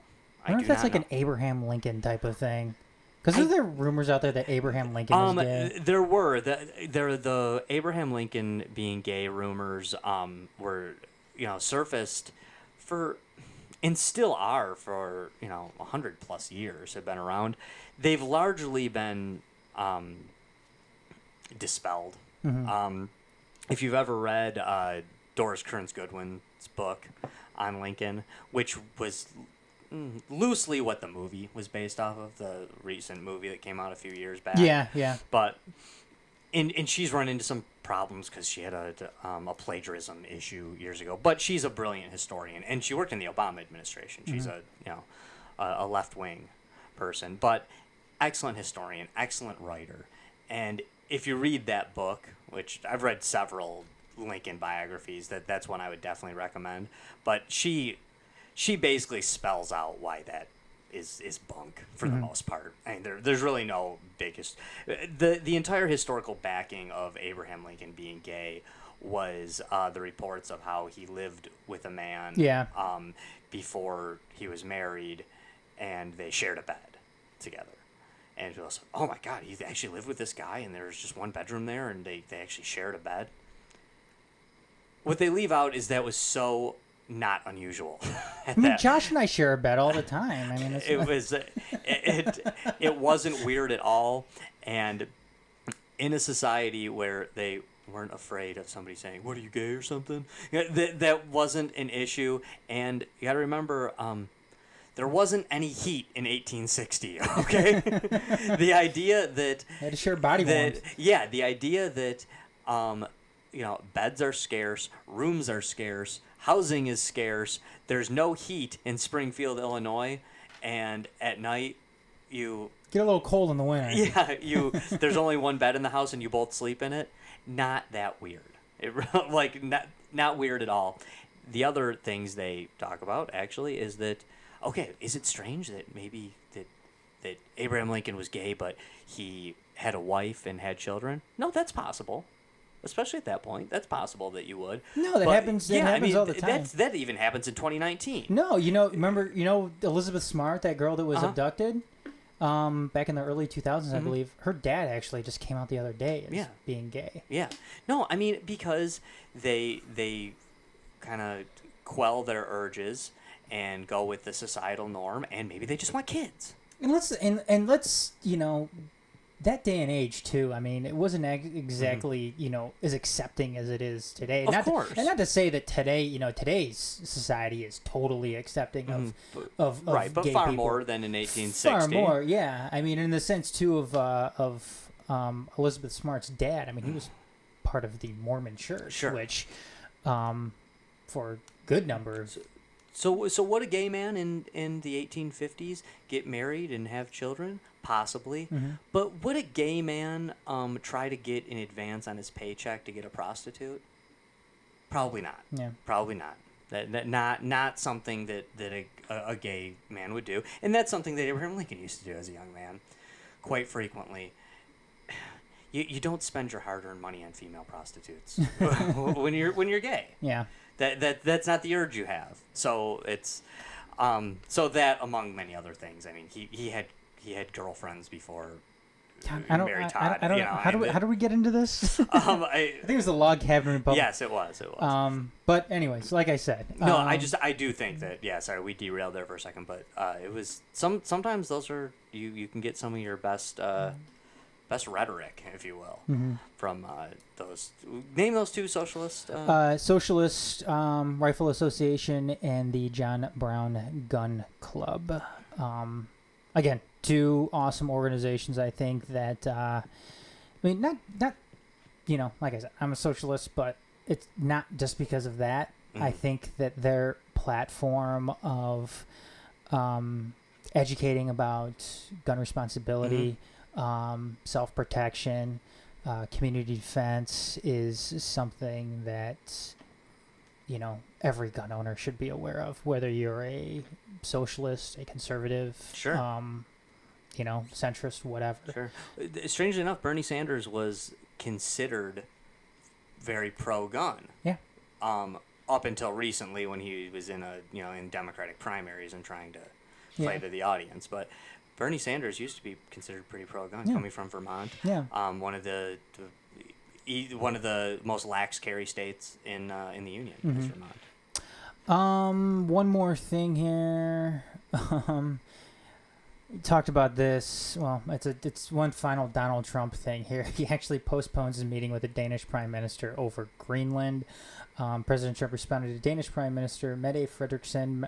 Speaker 4: I wonder if that's like an Abraham Lincoln type of thing. Because are there rumors out there that Abraham Lincoln is gay?
Speaker 3: There were the Abraham Lincoln being gay rumors were surfaced for, and still are for 100+ years have been around. They've largely been dispelled. If you've ever read Doris Kearns Goodwin's book on Lincoln, which was loosely what the movie was based off of, the recent movie that came out a few years back.
Speaker 4: Yeah.
Speaker 3: But and she's run into some problems because she had a plagiarism issue years ago. But she's a brilliant historian, and she worked in the Obama administration. She's a left wing person, but excellent historian, excellent writer. And if you read that book, which I've read several Lincoln biographies, that's one I would definitely recommend. But she basically spells out why that is bunk for the most part. I mean, there's really no biggest. The entire historical backing of Abraham Lincoln being gay was the reports of how he lived with a man before he was married, and they shared a bed together. And people said, "Oh my God, he actually lived with this guy, and there was just one bedroom there, and they actually shared a bed." What they leave out is that was so not unusual.
Speaker 4: I mean, Josh and I share a bed all the time. I mean,
Speaker 3: it wasn't weird at all, and in a society where they weren't afraid of somebody saying, "What, are you gay or something?" That wasn't an issue. And you got to remember, there wasn't any heat in 1860. Okay, the idea that
Speaker 4: they had to share body warmth.
Speaker 3: Yeah, the idea that beds are scarce, rooms are scarce, housing is scarce. There's no heat in Springfield, Illinois, and at night you
Speaker 4: get a little cold in the winter.
Speaker 3: Yeah, there's only one bed in the house and you both sleep in it. Not that weird. Not weird at all. The other things they talk about actually is that, okay, is it strange that maybe that Abraham Lincoln was gay but he had a wife and had children? No, that's possible. Especially at that point, that's possible that you would.
Speaker 4: No, that happens. That happens all the time.
Speaker 3: That even happens in 2019.
Speaker 4: No, remember Elizabeth Smart, that girl that was abducted, back in the early 2000s, I believe. Her dad actually just came out the other day as being gay.
Speaker 3: Yeah. No, I mean, because they kind of quell their urges and go with the societal norm, and maybe they just want kids.
Speaker 4: And let's that day and age too. I mean, it wasn't exactly as accepting as it is today.
Speaker 3: Of course,
Speaker 4: and not to say that today, today's society is totally accepting of
Speaker 3: right, but
Speaker 4: gay
Speaker 3: far
Speaker 4: people.
Speaker 3: More than in 1860.
Speaker 4: Far more, yeah. I mean, in the sense too of Elizabeth Smart's dad. I mean, he was part of the Mormon Church, which for good numbers.
Speaker 3: So would a gay man in the 1850s get married and have children? Possibly. But would a gay man try to get in advance on his paycheck to get a prostitute? Probably not.
Speaker 4: Yeah.
Speaker 3: Probably not. That not something that a gay man would do. And that's something that Abraham Lincoln used to do as a young man quite frequently. You don't spend your hard-earned money on female prostitutes when you're gay.
Speaker 4: Yeah.
Speaker 3: That's not the urge you have. So it's so that among many other things. I mean, he had girlfriends before Mary Todd.
Speaker 4: I don't. How do we get into this? I think it was the Log Cabin Republic.
Speaker 3: Yes, it was.
Speaker 4: But anyways, like I said,
Speaker 3: no, I do think that. Yeah, sorry, we derailed there for a second, but it was sometimes those are you can get some of your best rhetoric, if you will, from those. Name those two socialist.
Speaker 4: Socialist Rifle Association and the John Brown Gun Club. Again, two awesome organizations. I think that. I mean, not like I said, I'm a socialist, but it's not just because of that. I think that their platform of educating about gun responsibility. Self-protection, community defense is something that every gun owner should be aware of, whether you're a socialist, a conservative, centrist, whatever.
Speaker 3: Sure. Strangely enough, Bernie Sanders was considered very pro-gun.
Speaker 4: Yeah.
Speaker 3: Up until recently, when he was in in Democratic primaries and trying to play to the audience, but Bernie Sanders used to be considered pretty pro-gun, coming from Vermont.
Speaker 4: Yeah.
Speaker 3: One of the most lax carry states in the Union is Vermont.
Speaker 4: One more thing here. We talked about this. Well, it's one final Donald Trump thing here. He actually postpones his meeting with the Danish Prime Minister over Greenland. President Trump responded to Danish Prime Minister Mette Frederiksen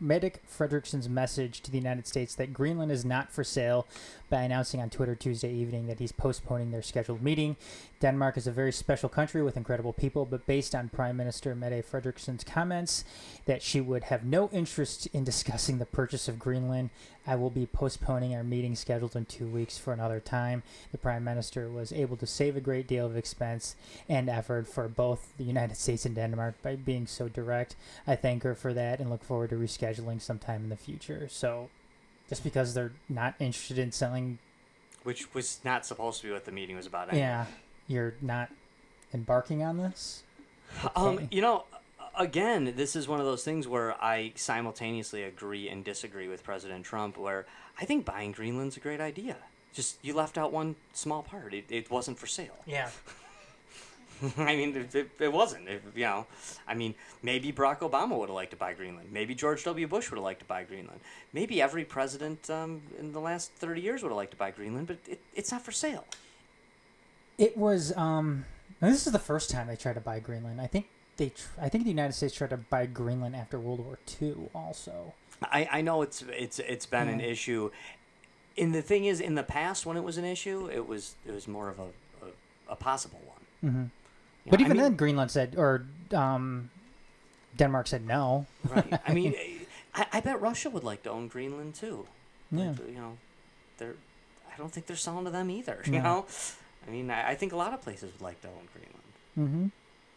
Speaker 4: Mette Frederiksen's message to the United States that Greenland is not for sale by announcing on Twitter Tuesday evening that he's postponing their scheduled meeting. Denmark is a very special country with incredible people, but based on Prime Minister Mette Frederiksen's comments that she would have no interest in discussing the purchase of Greenland, I will be postponing our meeting scheduled in 2 weeks for another time. The Prime Minister was able to save a great deal of expense and effort for both the United States and Denmark by being so direct. I thank her for that and look forward to rescheduling sometime in the future. So just because they're not interested in selling...
Speaker 3: Which was not supposed to be what the meeting was about anyway.
Speaker 4: Yeah, you're not embarking on this? Okay.
Speaker 3: Again, this is one of those things where I simultaneously agree and disagree with President Trump, where I think buying Greenland's a great idea. Just, you left out one small part. It wasn't for sale.
Speaker 4: Yeah.
Speaker 3: I mean, it wasn't. Maybe Barack Obama would have liked to buy Greenland. Maybe George W. Bush would have liked to buy Greenland. Maybe every president in the last 30 years would have liked to buy Greenland, but it's not for sale.
Speaker 4: It was, this is the first time they tried to buy Greenland. I think the United States tried to buy Greenland after World War II also.
Speaker 3: I know it's been an issue. And the thing is, in the past when it was an issue, it was more of a possible one.
Speaker 4: Mm-hmm. But even then, Greenland said, or Denmark said no.
Speaker 3: Right. I mean, I bet Russia would like to own Greenland too.
Speaker 4: Yeah.
Speaker 3: I don't think they're selling to them either.
Speaker 4: No.
Speaker 3: You know, I mean, I think a lot of places would like to own Greenland.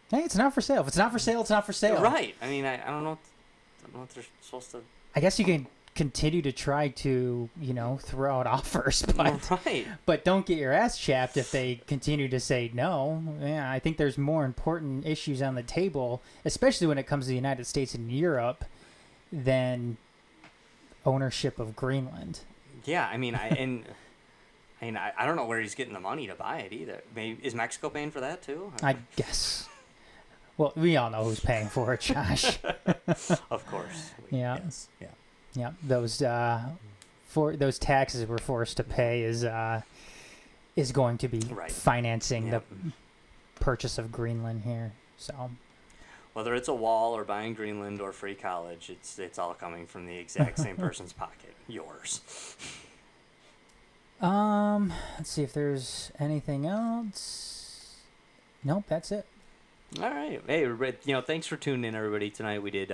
Speaker 4: Mm-hmm. Hey, it's not for sale. If it's not for sale, it's not for sale.
Speaker 3: Right. I mean, I don't know what they're supposed to.
Speaker 4: I guess you can continue to try to, throw out offers, but don't get your ass chapped if they continue to say no. Yeah, I think there's more important issues on the table, especially when it comes to the United States and Europe, than ownership of Greenland.
Speaker 3: Yeah, I mean, I don't know where he's getting the money to buy it either. Maybe is Mexico paying for that too?
Speaker 4: I guess. Well, we all know who's paying for it, Josh.
Speaker 3: Of course.
Speaker 4: Yeah.
Speaker 3: Yes. Yeah.
Speaker 4: Yeah, those taxes we're forced to pay is going to be financing the purchase of Greenland here. So
Speaker 3: whether it's a wall or buying Greenland or free college, it's all coming from the exact same person's pocket, yours.
Speaker 4: Let's see if there's anything else. Nope, that's it.
Speaker 3: All right. Hey, thanks for tuning in, everybody. Tonight we did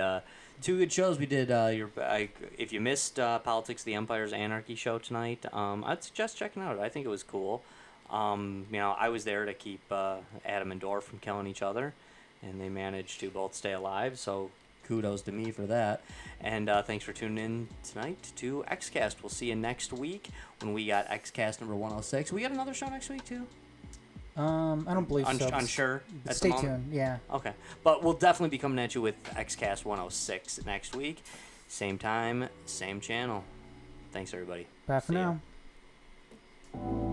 Speaker 3: 2 good shows. We did if you missed Politics of the Empire's Anarchy show tonight, I'd suggest checking it out. I think it was cool. I was there to keep Adam and Dor from killing each other, and they managed to both stay alive, so kudos to me for that. And thanks for tuning in tonight to XCast. We'll see you next week when we got XCast number 106. We got another show next week, too?
Speaker 4: I don't believe so.
Speaker 3: Unsure.
Speaker 4: Stay tuned. Yeah.
Speaker 3: Okay, but we'll definitely be coming at you with XCast 106 next week, same time, same channel. Thanks, everybody.
Speaker 4: Bye for now.
Speaker 3: Ya.